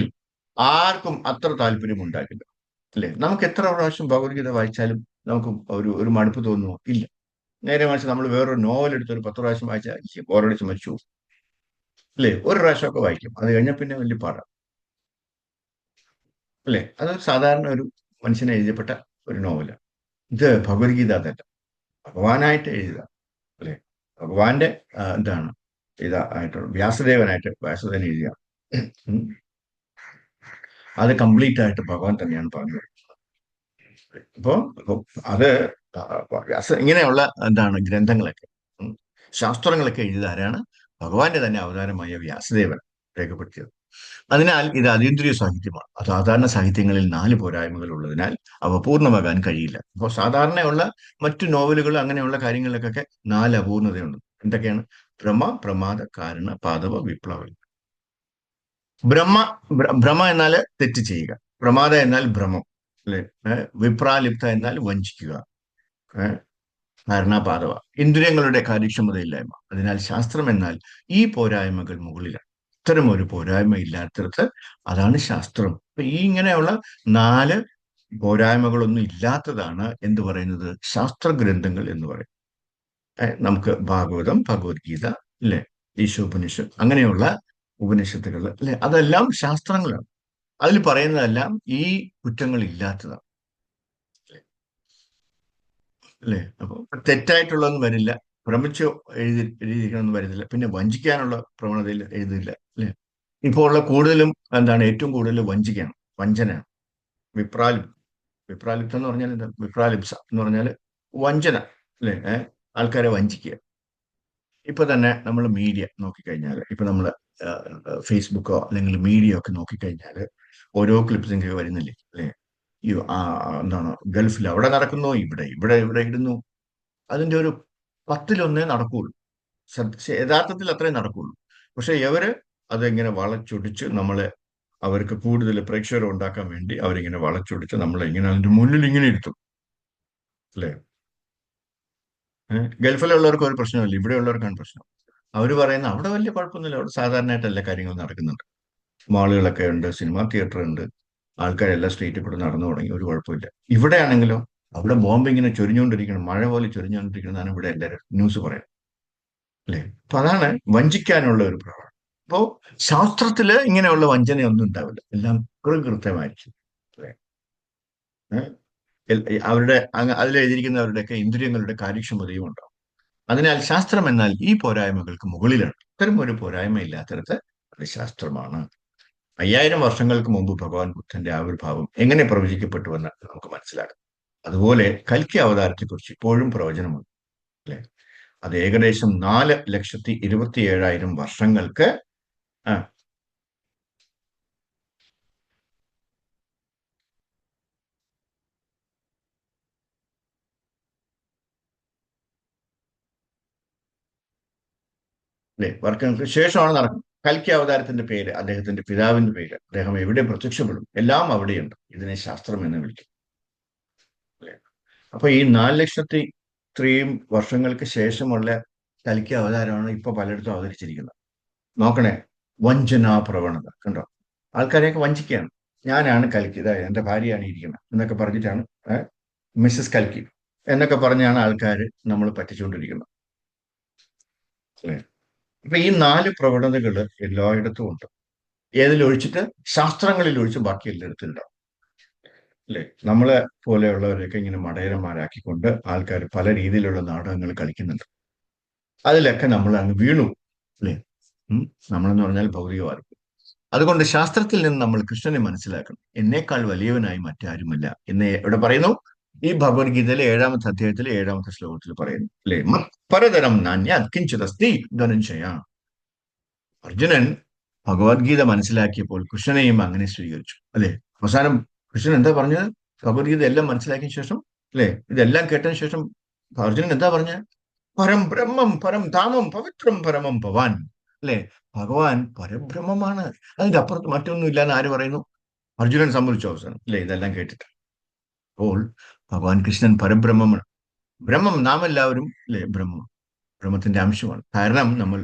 ആർക്കും അത്ര താല്പര്യം ഉണ്ടാകില്ല അല്ലെ? നമുക്ക് എത്ര പ്രാവശ്യം ഭഗവത്ഗീത വായിച്ചാലും നമുക്ക് ഒരു മടുപ്പ് തോന്നുമോ? ഇല്ല. നേരെ മറിച്ച് നമ്മൾ വേറൊരു നോവൽ എടുത്ത് ഒരു 10 പ്രാവശ്യം വായിച്ചാൽ ബോറടിച്ച് മരിച്ചു പോകും അല്ലേ? ഒരു പ്രാവശ്യമൊക്കെ വായിക്കും, അത് കഴിഞ്ഞാൽ പിന്നെ വലിയ പാടാണ് അല്ലേ? അത് സാധാരണ ഒരു മനുഷ്യനെ എഴുതപ്പെട്ട ഒരു നോവലാണ്. ഇത് ഭഗവത്ഗീത അതല്ല, ഭഗവാനായിട്ട് എഴുതുക അല്ലെ? ഭഗവാന്റെ എന്താണ് ഇതായിട്ടുള്ള വ്യാസദേവൻ എഴുതിയ ഉം, അത് കംപ്ലീറ്റ് ആയിട്ട് ഭഗവാൻ തന്നെയാണ് പറഞ്ഞത്. അപ്പോ അത് ഇങ്ങനെയുള്ള എന്താണ് ഗ്രന്ഥങ്ങളൊക്കെ, ഉം, ശാസ്ത്രങ്ങളൊക്കെ എഴുതിയത് ആരാണ്? ഭഗവാന്റെ തന്നെ അവതാരമായ വ്യാസദേവൻ രേഖപ്പെടുത്തിയത്. അതിനാൽ ഇത് അതീന്ദ്രിയ സാഹിത്യമാണ്. സാധാരണ സാഹിത്യങ്ങളിൽ 4 പോരായ്മകൾ ഉള്ളതിനാൽ അവ പൂർണ്ണമാകാൻ കഴിയില്ല. അപ്പോൾ സാധാരണയുള്ള മറ്റു നോവലുകൾ അങ്ങനെയുള്ള കാര്യങ്ങളിലൊക്കെ 4 അപൂർണതയുണ്ട്. എന്തൊക്കെയാണ്? ഭ്രമ, പ്രമാദ, കാരണ, പാദവ, വിപ്ലവ. ബ്രഹ്മ ഭ്രമ എന്നാൽ തെറ്റ് ചെയ്യുക, പ്രമാദ എന്നാൽ ഭ്രമം അല്ലെ? വിപ്രാലിപ്ത എന്നാൽ വഞ്ചിക്കുക, ഏഹ് കാരണപാതവ ഇന്ദ്രിയങ്ങളുടെ കാര്യക്ഷമതയില്ലായ്മ. അതിനാൽ ശാസ്ത്രം എന്നാൽ ഈ പോരായ്മകൾ മുകളിലാണ്. ഇത്തരം ഒരു പോരായ്മ ഇല്ലാത്തടത്ത് അതാണ് ശാസ്ത്രം. അപ്പൊ ഈ ഇങ്ങനെയുള്ള 4 പോരായ്മകളൊന്നും ഇല്ലാത്തതാണ് എന്ത് പറയുന്നത്? ശാസ്ത്രഗ്രന്ഥങ്ങൾ എന്ന് പറയും. നമുക്ക് ഭാഗവതം, ഭഗവത്ഗീത അല്ലെ, ഈശോപനിഷത്ത്, അങ്ങനെയുള്ള ഉപനിഷത്തുകൾ അല്ലെ, അതെല്ലാം ശാസ്ത്രങ്ങളാണ്. അതിൽ പറയുന്നതെല്ലാം ഈ കുറ്റങ്ങൾ ഇല്ലാത്തതാണ് അല്ലേ? അപ്പൊ തെറ്റായിട്ടുള്ളതൊന്നും വരില്ല, ഭ്രമിച്ച് എഴുതിയിരിക്കണമെന്ന് വരുന്നില്ല, പിന്നെ വഞ്ചിക്കാനുള്ള പ്രവണതയിൽ എഴുതില്ല അല്ലെ? ഇപ്പോൾ ഉള്ള കൂടുതലും എന്താണ്? ഏറ്റവും കൂടുതൽ വഞ്ചിക്കാണ്, വഞ്ചനയാണ്. വിപ്രാലി വിപ്രാലിപ്സം എന്ന് പറഞ്ഞാൽ എന്താ? വിപ്രാലിപ്സ എന്ന് പറഞ്ഞാൽ വഞ്ചന അല്ലെ? ആൾക്കാരെ വഞ്ചിക്കുക. ഇപ്പൊ തന്നെ നമ്മൾ മീഡിയ നോക്കിക്കഴിഞ്ഞാൽ, ഇപ്പൊ നമ്മൾ ഫേസ്ബുക്കോ അല്ലെങ്കിൽ മീഡിയ ഒക്കെ നോക്കിക്കഴിഞ്ഞാൽ ഓരോ ക്ലിപ്സിംഗ് വരുന്നില്ലേ അല്ലെ? ഈ എന്താണ്, ഗൾഫിൽ അവിടെ നടക്കുന്നു, ഇവിടെ ഇവിടെ ഇവിടെ ഇടുന്നു. അതിന്റെ ഒരു 10-1 നടക്കുകയുള്ളൂ. യഥാർത്ഥത്തിൽ അത്രേ നടക്കുകയുള്ളൂ. പക്ഷെ ഇവര് അതെങ്ങനെ വളച്ചൊടിച്ച് നമ്മളെ, അവർക്ക് കൂടുതൽ പ്രേക്ഷകരെ ഉണ്ടാക്കാൻ വേണ്ടി അവരിങ്ങനെ വളച്ചൊടിച്ച് നമ്മളെ ഇങ്ങനെ അതിന്റെ മുന്നിൽ ഇങ്ങനെ ഇരുത്തും അല്ലെ? ഗൾഫിലുള്ളവർക്ക് ഒരു പ്രശ്നമില്ല, ഇവിടെയുള്ളവർക്കാണ് പ്രശ്നം. അവർ പറയുന്ന അവിടെ വലിയ കുഴപ്പമൊന്നുമില്ല, അവിടെ സാധാരണയായിട്ട് എല്ലാ കാര്യങ്ങളും നടക്കുന്നുണ്ട്. മാളുകളൊക്കെ ഉണ്ട്, സിനിമാ തിയേറ്റർ ഉണ്ട്, ആൾക്കാരെല്ലാം സ്ട്രീറ്റിൽ കൂടെ നടന്നു തുടങ്ങി, ഒരു കുഴപ്പമില്ല. ഇവിടെയാണെങ്കിലോ, അവിടെ ബോംബ് ഇങ്ങനെ ചൊരിഞ്ഞുകൊണ്ടിരിക്കണം, മഴ പോലെ ചൊരിഞ്ഞുകൊണ്ടിരിക്കുന്നതാണ് ഇവിടെ എല്ലാവരും ന്യൂസ് പറയാം അല്ലെ? അപ്പൊ അതാണ് വഞ്ചിക്കാനുള്ള ഒരു പ്രവണത. അപ്പോ ശാസ്ത്രത്തില് ഇങ്ങനെയുള്ള വഞ്ചനയൊന്നും ഉണ്ടാവില്ല, എല്ലാം കൃത്യമായിരിക്കും അല്ലെ? അവരുടെ അതിലെഴുതിയിരിക്കുന്നവരുടെയൊക്കെ ഇന്ദ്രിയങ്ങളുടെ കാര്യക്ഷമതയും ഉണ്ടാവും. അതിനാൽ ശാസ്ത്രം എന്നാൽ ഈ പോരായ്മകൾക്ക് മുകളിലാണ്. ഇത്തരം ഒരു പോരായ്മ ഇല്ലാത്തടത്ത് അത് ശാസ്ത്രമാണ്. 5000 വർഷങ്ങൾക്ക് മുമ്പ് ഭഗവാൻ ബുദ്ധന്റെ ആവിർഭാവം എങ്ങനെ പ്രവചിക്കപ്പെട്ടുവെന്ന് നമുക്ക് മനസ്സിലാക്കാം. അതുപോലെ കൽക്കി അവതാരത്തെക്കുറിച്ച് ഇപ്പോഴും പ്രവചനമുണ്ട് അല്ലെ? അത് ഏകദേശം 4,27,000 വർഷങ്ങൾക്ക് ആ അല്ലെ? വർഷങ്ങൾക്ക് ശേഷമാണ് നടക്കുന്നത്. കൽക്കി അവതാരത്തിന്റെ പേര്, അദ്ദേഹത്തിന്റെ പിതാവിന്റെ പേര്, അദ്ദേഹം എവിടെ പ്രത്യക്ഷപ്പെടും, എല്ലാം അവിടെയുണ്ട്. ഇതിനെ ശാസ്ത്രം എന്ന് വിളിക്കും. അല്ലെ? അപ്പൊ ഈ 4,00,000 ഇത്രയും വർഷങ്ങൾക്ക് ശേഷമുള്ള കൽക്കി അവതാരമാണ് ഇപ്പൊ പലയിടത്തും അവതരിച്ചിരിക്കുന്നത്. നോക്കണേ, വഞ്ചനാ പ്രവണത കണ്ടോ? ആൾക്കാരെയൊക്കെ വഞ്ചിക്കുകയാണ്. ഞാനാണ് കൽക്കി, ഇതാ എന്റെ ഭാര്യയാണ് ഇരിക്കുന്നത് എന്നൊക്കെ പറഞ്ഞിട്ടാണ്, മിസ്സസ് കൽക്കി എന്നൊക്കെ പറഞ്ഞാണ് ആൾക്കാർ നമ്മൾ പറ്റിച്ചുകൊണ്ടിരിക്കുന്നത്. അല്ലെ? അപ്പൊ ഈ 4 പ്രവണതകൾ എല്ലായിടത്തും ഉണ്ട്. ഏതിലൊഴിച്ചിട്ട്? ശാസ്ത്രങ്ങളിൽ ഒഴിച്ച് ബാക്കി എല്ലായിടത്തും ഉണ്ടാവും. അല്ലെ? നമ്മളെ പോലെയുള്ളവരെയൊക്കെ ഇങ്ങനെ മടയന്മാരാക്കിക്കൊണ്ട് ആൾക്കാർ പല രീതിയിലുള്ള നാടകങ്ങൾ കളിക്കുന്നുണ്ട്. അതിലൊക്കെ നമ്മൾ അങ്ങ് വീണു. അല്ലെ? ഉം. നമ്മളെന്ന് പറഞ്ഞാൽ ഭൗതികവാദം. അതുകൊണ്ട് ശാസ്ത്രത്തിൽ നിന്ന് നമ്മൾ കൃഷ്ണനെ മനസ്സിലാക്കണം. എന്നേക്കാൾ വലിയവനായി മറ്റാരുമില്ല എന്ന് ഇവിടെ പറയുന്നു. ഈ ഭഗവത്ഗീതയിലെ 7-ാമത്തെ അധ്യായത്തിലെ 7-ാമത്തെ ശ്ലോകത്തിൽ പറയുന്നു. അല്ലെ? പരതരം നാന്യ കിഞ്ചിതസ്തി ധനഞ്ജയ. അർജുനൻ ഭഗവത്ഗീത മനസ്സിലാക്കിയപ്പോൾ കൃഷ്ണനെയും അങ്ങനെ സ്വീകരിച്ചു. അല്ലെ? അവസാനം കൃഷ്ണൻ എന്താ പറഞ്ഞത്? ഭഗവത്ഗീത എല്ലാം മനസ്സിലാക്കിയ ശേഷം, അല്ലെ, ഇതെല്ലാം കേട്ടതിന് ശേഷം അർജുനൻ എന്താ പറഞ്ഞത്? പരം ബ്രഹ്മം പരം ധാമം പവിത്രം പരമം ഭവാൻ. അല്ലെ? ഭഗവാൻ പരബ്രഹ്മമാണ്, അതിന്റെ അപ്പുറത്ത് മറ്റൊന്നും ഇല്ലാന്ന് ആര് പറയുന്നു? അർജുനൻ സമ്മതിച്ചു അവസാനം, അല്ലെ, ഇതെല്ലാം കേട്ടിട്ട്. അപ്പോൾ ഭഗവാൻ കൃഷ്ണൻ പരബ്രഹ്മമാണ്. ബ്രഹ്മം നാം എല്ലാവരും, അല്ലെ, ബ്രഹ്മത്തിന്റെ അംശമാണ്. കാരണം നമ്മൾ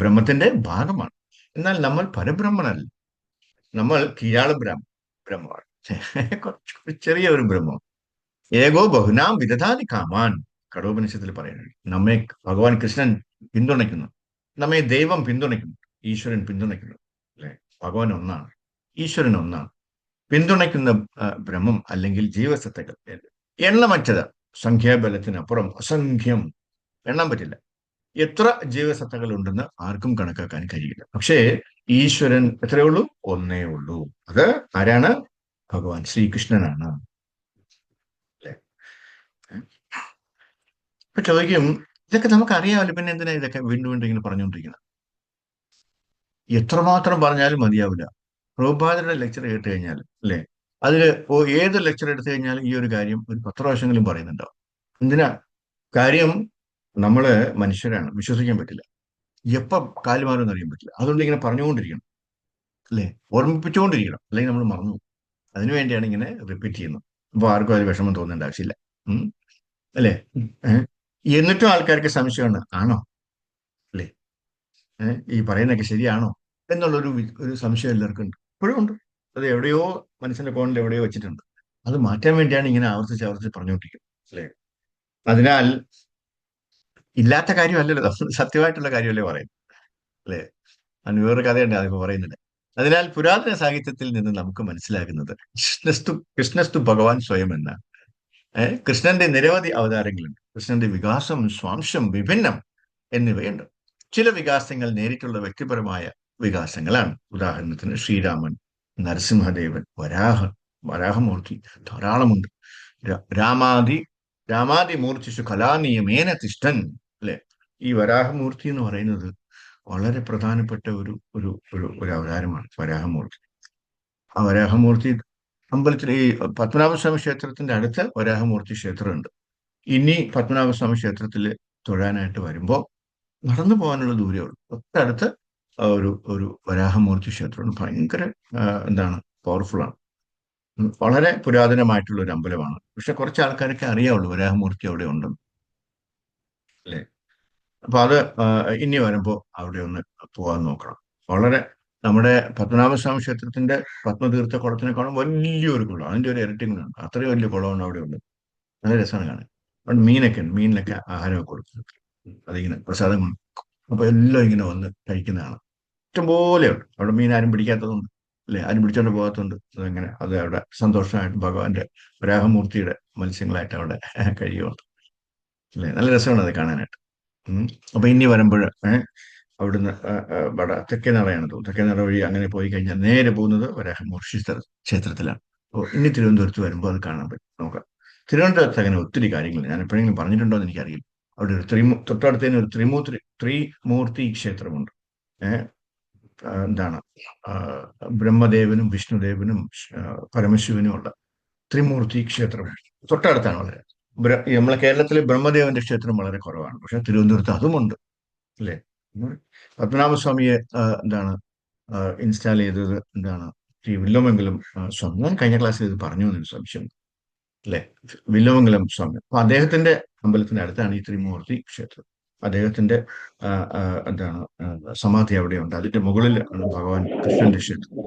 ബ്രഹ്മത്തിന്റെ ഭാഗമാണ്. എന്നാൽ നമ്മൾ പരബ്രഹ്മണല്ല. നമ്മൾ കീഴാള ബ്രഹ്മമാണ്. കുറച്ച് ചെറിയ ഒരു ബ്രഹ്മം. ഏകോ ബഹുനാം വിദധാതി കാമാൻ. കഠോപനിഷത്തിൽ പറയുന്നുണ്ട്. നമ്മെ ഭഗവാൻ കൃഷ്ണൻ പിന്തുണയ്ക്കുന്നു, നമ്മെ ദൈവം പിന്തുണയ്ക്കുന്നു, ഈശ്വരൻ പിന്തുണയ്ക്കുന്നു. അല്ലെ? ഭഗവാൻ ഒന്നാണ്, ഈശ്വരൻ ഒന്നാണ്. പിന്തുണയ്ക്കുന്ന ബ്രഹ്മം അല്ലെങ്കിൽ ജീവസത്തകൾ എണ്ണമറ്റത്. സംഖ്യാബലത്തിനപ്പുറം അസംഖ്യം, എണ്ണാൻ പറ്റില്ല. എത്ര ജീവസത്തകൾ ഉണ്ടെന്ന് ആർക്കും കണക്കാക്കാൻ കഴിയില്ല. പക്ഷേ ഈശ്വരൻ എത്രയേ ഉള്ളൂ? ഒന്നേ ഉള്ളൂ. അത് ആരാണ്? ഭഗവാൻ ശ്രീകൃഷ്ണനാണ്. അല്ലെ? ഇപ്പൊ ചോദിക്കും, ഇതൊക്കെ നമുക്ക് അറിയാമല്ലോ, പിന്നെ എന്തിനാ ഇതൊക്കെ വീണ്ടും വീണ്ടും ഇങ്ങനെ പറഞ്ഞുകൊണ്ടിരിക്കുന്നത്? എത്രമാത്രം പറഞ്ഞാലും മതിയാവില്ല. പ്രഭുപാദരുടെ ലെക്ചർ കേട്ട് കഴിഞ്ഞാൽ, അല്ലെ, അതിൽ ഏത് ലെക്ചർ എടുത്തു കഴിഞ്ഞാലും ഈ ഒരു കാര്യം ഒരു 10 പ്രാവശ്യമെങ്കിലും പറയുന്നുണ്ടാവും. എന്തിനാ? കാര്യം, നമ്മള് മനുഷ്യരാണ്, വിശ്വസിക്കാൻ പറ്റില്ല. എപ്പ കാലുമാറുമെന്ന് അറിയാൻ പറ്റില്ല. അതുകൊണ്ട് ഇങ്ങനെ പറഞ്ഞുകൊണ്ടിരിക്കണം. അല്ലെ? ഓർമ്മിപ്പിച്ചുകൊണ്ടിരിക്കണം, അല്ലെങ്കിൽ നമ്മൾ മറന്നു പോകും. അതിനുവേണ്ടിയാണ് ഇങ്ങനെ റിപ്പീറ്റ് ചെയ്യുന്നത്. അപ്പൊ ആർക്കും അത് വിഷമം തോന്നേണ്ട ആവശ്യമില്ല. ഉം. അല്ലെ? ഏഹ്? എന്നിട്ടും ആൾക്കാർക്ക് സംശയമാണ്, ആണോ, അല്ലെ, ഈ പറയുന്നതൊക്കെ ശരിയാണോ എന്നുള്ളൊരു ഒരു സംശയം എല്ലാവർക്കും ഉണ്ട്, ഇപ്പോഴും ഉണ്ട്. അത് എവിടെയോ മനസ്സിന്റെ കോണിൽ എവിടെയോ വെച്ചിട്ടുണ്ട്. അത് മാറ്റാൻ വേണ്ടിയാണ് ഇങ്ങനെ ആവർത്തിച്ച് ആവർത്തിച്ച് പറഞ്ഞുകൊണ്ടിരിക്കുന്നത്. അല്ലെ? അതിനാൽ ഇല്ലാത്ത കാര്യമല്ലല്ലോ, സത്യമായിട്ടുള്ള കാര്യമല്ലേ പറയുന്നത്. അല്ലെ? അതിന് വേറൊരു കഥയുണ്ട്, അതിപ്പോ പറയുന്നില്ല. അതിനാൽ പുരാതന സാഹിത്യത്തിൽ നിന്ന് നമുക്ക് മനസ്സിലാകുന്നത് കൃഷ്ണസ്തു ഭഗവാൻ സ്വയം എന്നാണ്. കൃഷ്ണന്റെ നിരവധി അവതാരങ്ങളുണ്ട്. കൃഷ്ണന്റെ വികാസം, സ്വാംശം, വിഭിന്നം എന്നിവയുണ്ട്. ചില വികാസങ്ങൾ നേരിട്ടുള്ള വ്യക്തിപരമായ വികാസങ്ങളാണ്. ഉദാഹരണത്തിന് ശ്രീരാമൻ, നരസിംഹദേവൻ, വരാഹമൂർത്തി ധാരാളമുണ്ട്. രാമാദി രാമാദി മൂർത്തിഷു കലാനിയമേന തിഷ്ഠൻ. അല്ലെ? ഈ വരാഹമൂർത്തി എന്ന് പറയുന്നത് വളരെ പ്രധാനപ്പെട്ട ഒരു ഒരു ഒരു ഒരു അവതാരമാണ് വരാഹമൂർത്തി. ആ വരാഹമൂർത്തി അമ്പലത്തിൽ, ഈ പത്മനാഭസ്വാമി ക്ഷേത്രത്തിന്റെ അടുത്ത് വരാഹമൂർത്തി ക്ഷേത്രമുണ്ട്. ഇനി പത്മനാഭസ്വാമി ക്ഷേത്രത്തിൽ തൊഴാനായിട്ട് വരുമ്പോൾ നടന്നു പോകാനുള്ള ദൂരമേ ഉള്ളൂ. തൊട്ടടുത്ത് ഒരു ഒരു വരാഹമൂർത്തി ക്ഷേത്രമാണ്. ഭയങ്കര എന്താണ്, പവർഫുൾ ആണ്. വളരെ പുരാതനമായിട്ടുള്ള ഒരു അമ്പലമാണ്. പക്ഷെ കുറച്ച് ആൾക്കാരൊക്കെ അറിയാവുള്ളൂ വരാഹമൂർത്തി അവിടെ ഉണ്ടെന്ന്. അല്ലെ? അപ്പൊ അത് ഇനി വരുമ്പോൾ അവിടെ ഒന്ന് പോകാൻ നോക്കണം. വളരെ, നമ്മുടെ പത്മനാഭസ്വാമി ക്ഷേത്രത്തിന്റെ പത്മതീർത്ഥ കുളത്തിനെക്കാളും വലിയൊരു കുളം, അതിന്റെ ഒരു ഇരട്ടി കുളമാണ്. അത്രയും വലിയ കുളമാണ് അവിടെ ഉണ്ട്. നല്ല രസമാണ് കാണാൻ. അവിടെ മീനൊക്കെ ഉണ്ട്, മീനിനൊക്കെ ആഹാരമൊക്കെ കൊടുക്കും. അതിങ്ങനെ പ്രസാദം കൊണ്ട്, അപ്പൊ എല്ലാം ഇങ്ങനെ വന്ന് കഴിക്കുന്നതാണ്. ഇഷ്ടംപോലെ ഉണ്ട് അവിടെ. മീൻ ആരും പിടിക്കാത്തതുണ്ട്, അല്ലെ, ആരും പിടിച്ചോണ്ട് പോകാത്തതുണ്ട്. അതങ്ങനെ അത് അവിടെ സന്തോഷമായിട്ട് ഭഗവാന്റെ വരാഹമൂർത്തിയുടെ മത്സ്യങ്ങളായിട്ട് അവിടെ കഴിയുന്നുണ്ട്. അല്ലെ? നല്ല രസമാണ് അത് കാണാനായിട്ട്. അപ്പൊ ഇനി വരുമ്പോൾ അവിടുന്ന് തെക്കേ നടയാണ് തോന്നുന്നു. തെക്കേ നട വഴി അങ്ങനെ പോയി കഴിഞ്ഞാൽ നേരെ പോകുന്നത് വരാഹമൂർത്തി ക്ഷേത്രത്തിലാണ്. അപ്പോൾ ഇനി തിരുവനന്തപുരത്ത് വരുമ്പോൾ അത് കാണാൻ പറ്റും, നോക്കാം. തിരുവനന്തപുരത്ത് അങ്ങനെ ഒത്തിരി കാര്യങ്ങൾ ഞാൻ എപ്പോഴെങ്കിലും പറഞ്ഞിട്ടുണ്ടോ എന്ന് എനിക്കറിയില്ല. അവിടെ ഒരു തൊട്ടടുത്ത് തന്നെ ഒരു ത്രിമൂർത്തി ക്ഷേത്രമുണ്ട്. ഏഹ് എന്താണ്, ബ്രഹ്മദേവനും വിഷ്ണുദേവനും പരമശിവനും ഉള്ള ത്രിമൂർത്തി ക്ഷേത്രം തൊട്ടടുത്താണ്. വളരെ നമ്മളെ കേരളത്തിലെ ബ്രഹ്മദേവന്റെ ക്ഷേത്രം വളരെ കുറവാണ്, പക്ഷെ തിരുവനന്തപുരത്ത് അതുമുണ്ട്. അല്ലെ? പത്മനാഭസ്വാമിയെ എന്താണ് ഇൻസ്റ്റാൾ ചെയ്തത് എന്താണ് ശ്രീ വില്വമംഗലം സ്വാമി. ഞാൻ കഴിഞ്ഞ ക്ലാസ്സിൽ ഇത് പറഞ്ഞു എന്നൊരു സംശയം അല്ലെ. വില്വമംഗലം സ്വാമി. അപ്പൊ അദ്ദേഹത്തിന്റെ അമ്പലത്തിന്റെ അടുത്താണ് ഈ ത്രിമൂർത്തി ക്ഷേത്രം. അദ്ദേഹത്തിന്റെ ആ, ആ, എന്താണ് സമാധി അവിടെയുണ്ട്. അതിന്റെ മുകളിൽ ആണ് ഭഗവാൻ കൃഷ്ണന്റെ ക്ഷേത്രം.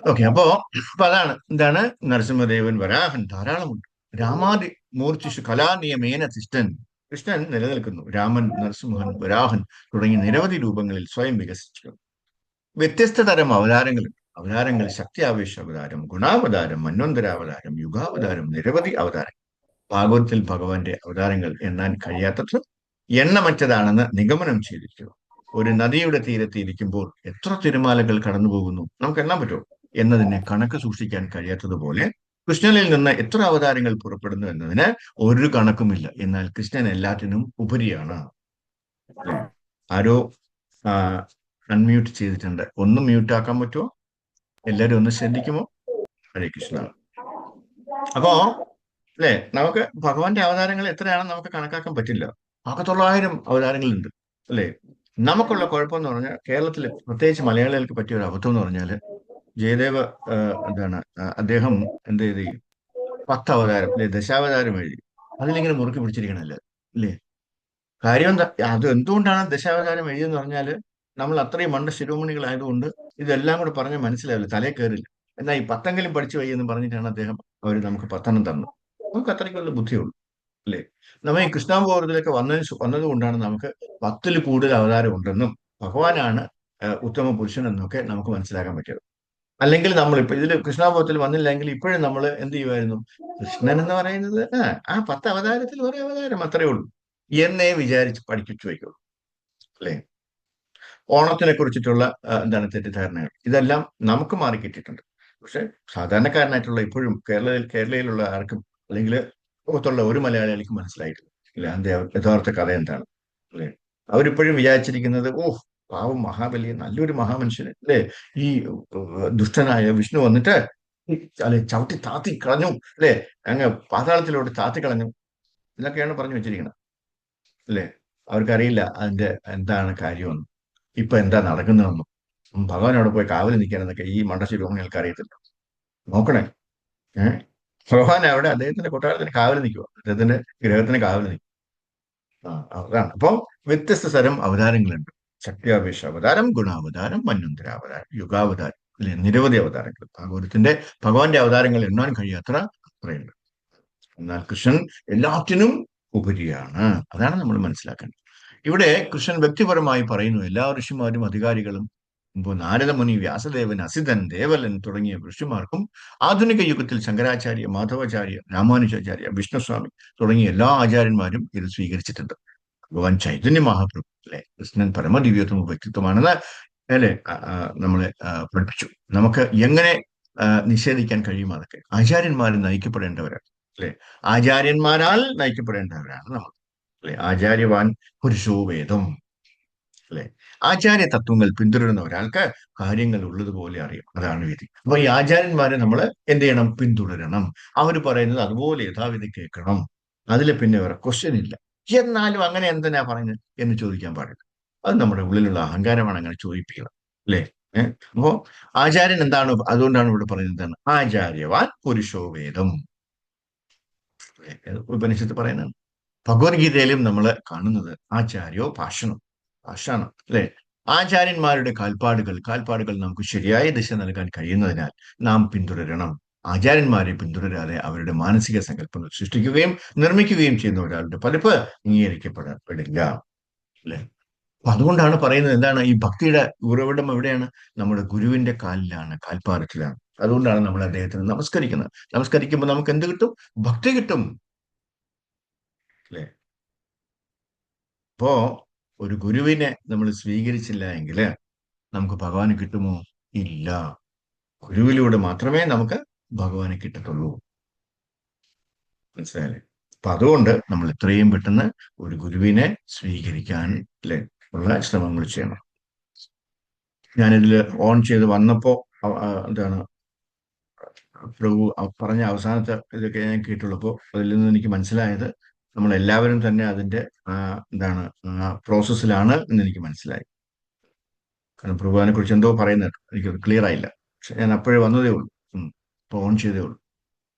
ഓക്കെ. അപ്പൊ അതാണ് എന്താണ് നരസിംഹദേവൻ, വരാഹൻ ധാരാളമുണ്ട്. രാമാദി മൂർത്തിഷു കലാനിയമേന തിഷ്ഠൻ. കൃഷ്ണൻ നിലനിൽക്കുന്നു. രാമൻ, നരസിംഹൻ, വരാഹൻ തുടങ്ങിയ നിരവധി രൂപങ്ങളിൽ സ്വയം വികസിച്ചു. വ്യത്യസ്ത തരം അവതാരങ്ങളുണ്ട്. അവതാരങ്ങൾ ശക്തിയാവേശ അവതാരം, ഗുണാവതാരം, മന്വന്തരാവതാരം, യുഗാവതാരം, നിരവധി അവതാരം. ഭാഗവതത്തിൽ ഭഗവാന്റെ അവതാരങ്ങൾ എണ്ണാൻ കഴിയാത്തത്ര എണ്ണമറ്റതാണെന്ന് നിഗമനം ചെയ്തിരിക്കുന്നു. ഒരു നദിയുടെ തീരത്ത് ഇരിക്കുമ്പോൾ എത്ര തിരമാലകൾ കടന്നു പോകുന്നു നമുക്ക് എണ്ണാൻ പറ്റുമോ എന്നതിനെ കണക്ക് സൂക്ഷിക്കാൻ കഴിയാത്തതുപോലെ കൃഷ്ണനിൽ നിന്ന് എത്ര അവതാരങ്ങൾ പുറപ്പെടുന്നു എന്നതിന് ഒരു കണക്കുമില്ല. എന്നാൽ കൃഷ്ണൻ എല്ലാറ്റിനും ഉപരിയാണ്. അല്ലെ? ആരോ അൺമ്യൂട്ട് ചെയ്തിട്ടുണ്ട്. ഒന്ന് മ്യൂട്ട് ആക്കാൻ പറ്റുമോ? എല്ലാരും ഒന്ന് ശ്രദ്ധിക്കുമോ? ഹരേ കൃഷ്ണ. അപ്പോ അല്ലെ, നമുക്ക് ഭഗവാന്റെ അവതാരങ്ങൾ എത്രയാണെന്ന് നമുക്ക് കണക്കാക്കാൻ പറ്റില്ല. 900 അവതാരങ്ങളുണ്ട് അല്ലെ. നമുക്കുള്ള കുഴപ്പമെന്ന് പറഞ്ഞാൽ കേരളത്തിൽ പ്രത്യേകിച്ച് മലയാളികൾക്ക് പറ്റിയ ഒരു അബദ്ധം എന്ന് പറഞ്ഞാല് ജയദേവ എന്താണ് അദ്ദേഹം എന്ത് ചെയ്ത് ഈ 10 അവതാരം അല്ലെ, ദശാവതാരം എഴുതി അതിലിങ്ങനെ മുറുക്കി പിടിച്ചിരിക്കണല്ലേ അല്ലേ. കാര്യം എന്താ, അത് എന്തുകൊണ്ടാണ് ദശാവതാരം എഴുതിയെന്ന് പറഞ്ഞാല് നമ്മൾ അത്രയും മണ്ട ശിരോമണികളായതുകൊണ്ട് ഇതെല്ലാം കൂടെ പറഞ്ഞാൽ മനസ്സിലാവില്ല, തലേ കയറില്ല. എന്നാൽ ഈ 10എങ്കിലും പഠിച്ചു വയ്യ എന്ന് പറഞ്ഞിട്ടാണ് അദ്ദേഹം അവർ നമുക്ക് 10 തന്നത്. നമുക്ക് അത്രയ്ക്കുള്ള ബുദ്ധിയുള്ളൂ അല്ലേ. നമ്മൾ ഈ കൃഷ്ണാവതാരത്തിലൊക്കെ വന്നതുകൊണ്ടാണ് നമുക്ക് 10ൽ കൂടുതൽ അവതാരം ഉണ്ടെന്നും ഭഗവാനാണ് ഉത്തമ പുരുഷൻ എന്നൊക്കെ നമുക്ക് മനസ്സിലാക്കാൻ പറ്റിയത്. അല്ലെങ്കിൽ നമ്മളിപ്പോ ഇതിൽ കൃഷ്ണാവതാരത്തിൽ വന്നില്ലെങ്കിൽ ഇപ്പോഴും നമ്മൾ എന്ത് ചെയ്യുമായിരുന്നു? കൃഷ്ണൻ എന്ന് പറയുന്നത് ആ 10 അവതാരത്തിൽ ഒരു അവതാരം അത്രേ ഉള്ളൂ എന്നേ വിചാരിച്ച് പഠിപ്പിച്ചു വയ്ക്കുള്ളൂ അല്ലേ. ഓണത്തിനെ കുറിച്ചിട്ടുള്ള എന്താണ് തെറ്റിദ്ധാരണകൾ ഇതെല്ലാം നമുക്ക് മാറിക്കിട്ടിട്ടുണ്ട്. പക്ഷെ സാധാരണക്കാരനായിട്ടുള്ള ഇപ്പോഴും കേരളയിലുള്ള ആർക്കും അല്ലെങ്കിൽ ലോകത്തുള്ള ഒരു മലയാളികൾക്കും മനസ്സിലായിട്ടില്ല ഇല്ല അതിന്റെ യഥാർത്ഥ കഥ എന്താണ് അല്ലേ. അവരിപ്പോഴും വിചാരിച്ചിരിക്കുന്നത് ഓ പാവം മഹാബലി നല്ലൊരു മഹാമനുഷ്യന് അല്ലേ, ഈ ദുഷ്ടനായ വിഷ്ണു വന്നിട്ട് അല്ലെ ചവിട്ടി താത്തി കളഞ്ഞു അല്ലെ, അങ്ങ് പാതാളത്തിലോട്ട് താത്തി കളഞ്ഞു എന്നൊക്കെയാണ് പറഞ്ഞു വെച്ചിരിക്കുന്നത് അല്ലേ. അവർക്കറിയില്ല അതിന്റെ എന്താണ് കാര്യമെന്ന്, ഇപ്പൊ എന്താ നടക്കുന്നതെന്നും. ഭഗവാൻ അവിടെ പോയി കാവൽ നിൽക്കാനെന്നൊക്കെ ഈ മണ്ടശിരോമണികൾക്ക് അറിയത്തില്ല. നോക്കണേ. ഏഹ് ഭഗവാൻ അവിടെ അദ്ദേഹത്തിന്റെ കൊട്ടാരത്തിന് കാവൽ നിൽക്കുക, അദ്ദേഹത്തിന്റെ ഗ്രഹത്തിന് കാവൽ നിൽക്കുക. അതാണ്. അപ്പം വ്യത്യസ്ത തരം അവതാരങ്ങളുണ്ട്. ശക്തിയാവേശ അവതാരം, ഗുണാവതാരം, മന്വന്തരാവതാരം, യുഗാവതാരം അല്ലെ, നിരവധി അവതാരങ്ങൾ. ഭാഗവതത്തിന്റെ ഭഗവാന്റെ അവതാരങ്ങൾ എണ്ണാൻ കഴിയാത്ര അത്രയുണ്ട്. എന്നാൽ കൃഷ്ണൻ എല്ലാറ്റിനും ഉപരിയാണ്. അതാണ് നമ്മൾ മനസ്സിലാക്കേണ്ടത്. ഇവിടെ കൃഷ്ണൻ വ്യക്തിപരമായി പറയുന്നു എല്ലാ ഋഷിമാരും അധികാരികളും ഇപ്പോൾ നാരദമുനി, വ്യാസദേവൻ, അസിതൻ, ദേവലൻ തുടങ്ങിയ ഋഷിമാർക്കും ആധുനിക യുഗത്തിൽ ശങ്കരാചാര്യ, മാധവാചാര്യ, രാമാനുജാചാര്യ, വിഷ്ണുസ്വാമി തുടങ്ങിയ എല്ലാ ആചാര്യന്മാരും ഇത് സ്വീകരിച്ചിട്ടുണ്ട്. ഭഗവാൻ ചൈതന്യ മഹാപ്രഭു അല്ലെ, കൃഷ്ണൻ പരമദിവ്യോത്തമ വ്യക്തിത്വമാണെന്ന് അല്ലെ നമ്മളെ പഠിപ്പിച്ചു. നമുക്ക് എങ്ങനെ നിഷേധിക്കാൻ കഴിയും? അതൊക്കെ ആചാര്യന്മാർ നയിക്കപ്പെടേണ്ടവരാണ് അല്ലെ. ആചാര്യന്മാരാൽ നയിക്കപ്പെടേണ്ടവരാണ് നമ്മൾ അല്ലെ. ആചാര്യവാൻ പുരുഷോ വേദം അല്ലെ. ആചാര്യ തത്വങ്ങൾ പിന്തുടരുന്ന ഒരാൾക്ക് കാര്യങ്ങൾ ഉള്ളതുപോലെ അറിയാം. അതാണ് വിധി. അപ്പൊ ഈ ആചാര്യന്മാരെ നമ്മൾ എന്ത് ചെയ്യണം? പിന്തുടരണം. അവർ പറയുന്നത് അതുപോലെ യഥാവിധി കേൾക്കണം. അതിൽ പിന്നെ വേറെ ക്വസ്റ്റ്യൻ ഇല്ല. എന്നാലും അങ്ങനെ എന്തിനാ പറയുന്നത് എന്ന് ചോദിക്കാൻ പാടില്ല. അത് നമ്മുടെ ഉള്ളിലുള്ള അഹങ്കാരമാണ് അങ്ങനെ ചോദിപ്പിക്കുന്നത് അല്ലേ. അപ്പോ ആചാര്യൻ എന്താണ്? അതുകൊണ്ടാണ് ഇവിടെ പറയുന്നത് എന്താണ്? ആചാര്യവാൻ പുരുഷോ വേദം ഉപനിഷത്ത് പറയുന്നതാണ്. ഭഗവത്ഗീതയിലും നമ്മൾ കാണുന്നത് ആചാര്യോ ഭാഷണം, ഭാഷാണം അല്ലെ. ആചാര്യന്മാരുടെ കാൽപ്പാടുകൾ നമുക്ക് ശരിയായ ദിശ നൽകാൻ കഴിയുന്നതിനാൽ നാം പിന്തുടരണം. ആചാര്യന്മാരെ പിന്തുടരാതെ അവരുടെ മാനസിക സങ്കല്പങ്ങൾ സൃഷ്ടിക്കുകയും നിർമ്മിക്കുകയും ചെയ്യുന്ന ഒരാളുടെ പതിപ്പ് അംഗീകരിക്കപ്പെടപ്പെടില്ല അല്ലെ. അപ്പൊ അതുകൊണ്ടാണ് പറയുന്നത് എന്താണ്, ഈ ഭക്തിയുടെ ഉറവിടം എവിടെയാണ്? നമ്മുടെ ഗുരുവിന്റെ കാലിലാണ്, കാൽപ്പാദത്തിലാണ്. അതുകൊണ്ടാണ് നമ്മൾ അദ്ദേഹത്തിന് നമസ്കരിക്കുന്നത്. നമസ്കരിക്കുമ്പോൾ നമുക്ക് എന്ത് കിട്ടും? ഭക്തി കിട്ടും അല്ലെ. അപ്പോ ഒരു ഗുരുവിനെ നമ്മൾ സ്വീകരിച്ചില്ല എങ്കിൽ നമുക്ക് ഭഗവാനെ കിട്ടുമോ? ഇല്ല. ഗുരുവിലൂടെ മാത്രമേ നമുക്ക് ഭഗവാനെ കിട്ടത്തുള്ളൂ. മനസ്സിലായില്ലേ? അപ്പൊ അതുകൊണ്ട് നമ്മൾ എത്രയും പെട്ടെന്ന് ഒരു ഗുരുവിനെ സ്വീകരിക്കാൻ അല്ലെ ഉള്ള ശ്രമങ്ങൾ ചെയ്യണം. ഞാനിതിൽ ഓൺ ചെയ്ത് വന്നപ്പോ എന്താണ് പ്രഭു പറഞ്ഞ അവസാനത്തെ ഇതൊക്കെ ഞാൻ കേട്ടുള്ളപ്പോ അതിൽ നിന്ന് എനിക്ക് മനസ്സിലായത് നമ്മൾ എല്ലാവരും തന്നെ അതിന്റെ ആ, എന്താണ് പ്രോസസ്സിലാണ് എന്ന് എനിക്ക് മനസ്സിലായി. കാരണം പ്രഭുവിനെ കുറിച്ച് എന്തോ പറയുന്നുണ്ട്, എനിക്ക് ക്ലിയർ ആയില്ല. പക്ഷെ ഞാൻ അപ്പോഴേ വന്നതേ ഉള്ളൂ. ഇപ്പൊ ഓൺ ചെയ്തേ ഉള്ളൂ.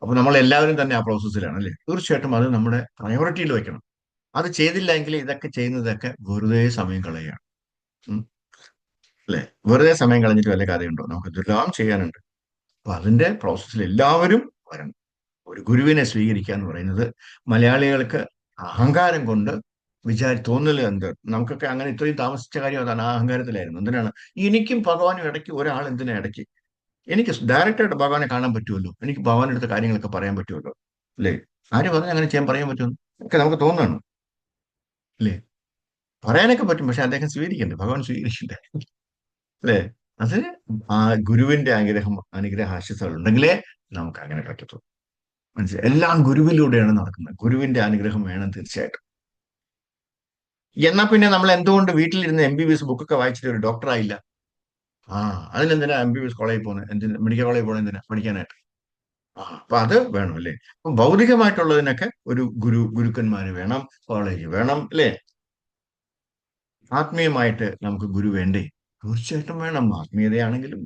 അപ്പൊ നമ്മൾ എല്ലാവരും തന്നെ ആ പ്രോസസ്സിലാണ് അല്ലേ? തീർച്ചയായിട്ടും അത് നമ്മുടെ പ്രയോറിറ്റിയിൽ വെക്കണം. അത് ചെയ്തില്ല എങ്കിൽ ഇതൊക്കെ ചെയ്യുന്നതൊക്കെ വെറുതെ സമയം കളയുകയാണ്. ഉം. അല്ലെ? വെറുതെ സമയം കളഞ്ഞിട്ട് വല്ല കാര്യമുണ്ടോ? നമുക്ക് ഇതെല്ലാം ചെയ്യാനുണ്ട്. അപ്പൊ അതിന്റെ പ്രോസസ്സിൽ എല്ലാവരും വരണം. ഒരു ഗുരുവിനെ സ്വീകരിക്കുക എന്ന് പറയുന്നത് മലയാളികൾക്ക് അഹങ്കാരം കൊണ്ട് തോന്നൽ എന്ത്, നമുക്കൊക്കെ അങ്ങനെ ഇത്രയും താമസിച്ച കാര്യം അതാണ്, ആ അഹങ്കാരത്തിലായിരുന്നു. എന്തിനാണ് എനിക്കും ഭഗവാനും ഇടയ്ക്ക് ഒരാൾ എന്തിനാ ഇടയ്ക്ക്? എനിക്ക് ഡയറക്റ്റ് ആയിട്ട് ഭഗവാനെ കാണാൻ പറ്റുമല്ലോ, എനിക്ക് ഭഗവാന്റെ അടുത്ത കാര്യങ്ങളൊക്കെ പറയാൻ പറ്റുമല്ലോ, അല്ലേ? ആര് പറഞ്ഞ് അങ്ങനെ ചെയ്യാൻ പറയാൻ പറ്റുമെന്ന് ഒക്കെ നമുക്ക് തോന്നുന്നു, അല്ലേ? പറയാനൊക്കെ പറ്റും, പക്ഷെ അദ്ദേഹം സ്വീകരിക്കണ്ടേ, ഭഗവാൻ സ്വീകരിക്കണ്ടേ, അല്ലേ? അതിന് ആ ഗുരുവിന്റെ അനുഗ്രഹ ആശിസുകൾ ഉണ്ടെങ്കിലേ നമുക്ക് അങ്ങനെ പറ്റത്തുള്ളൂ. മനസ്സിലായി? എല്ലാം ഗുരുവിലൂടെയാണ് നടക്കുന്നത്. ഗുരുവിന്റെ അനുഗ്രഹം വേണം തീർച്ചയായിട്ടും. എന്നാ പിന്നെ നമ്മൾ എന്തുകൊണ്ട് വീട്ടിലിരുന്ന് MBBS ബുക്കൊക്കെ വായിച്ചിട്ട് ഒരു ഡോക്ടർ ആയില്ല? ആ, അതിനെന്തിനാ MBBS കോളേജിൽ പോകുന്നത്? എന്തിനാ മെഡിക്കൽ കോളേജിൽ പോകുന്നത്? എന്തിനാ? പഠിക്കാനായിട്ട്. ആ, അപ്പൊ അത് വേണം അല്ലേ? അപ്പൊ ഭൗതികമായിട്ടുള്ളതിനൊക്കെ ഒരു ഗുരുക്കന്മാര് വേണം, കോളേജ് വേണം, അല്ലേ? ആത്മീയമായിട്ട് നമുക്ക് ഗുരു വേണ്ടേ? തീർച്ചയായിട്ടും വേണം. ആത്മീയതയാണെങ്കിലും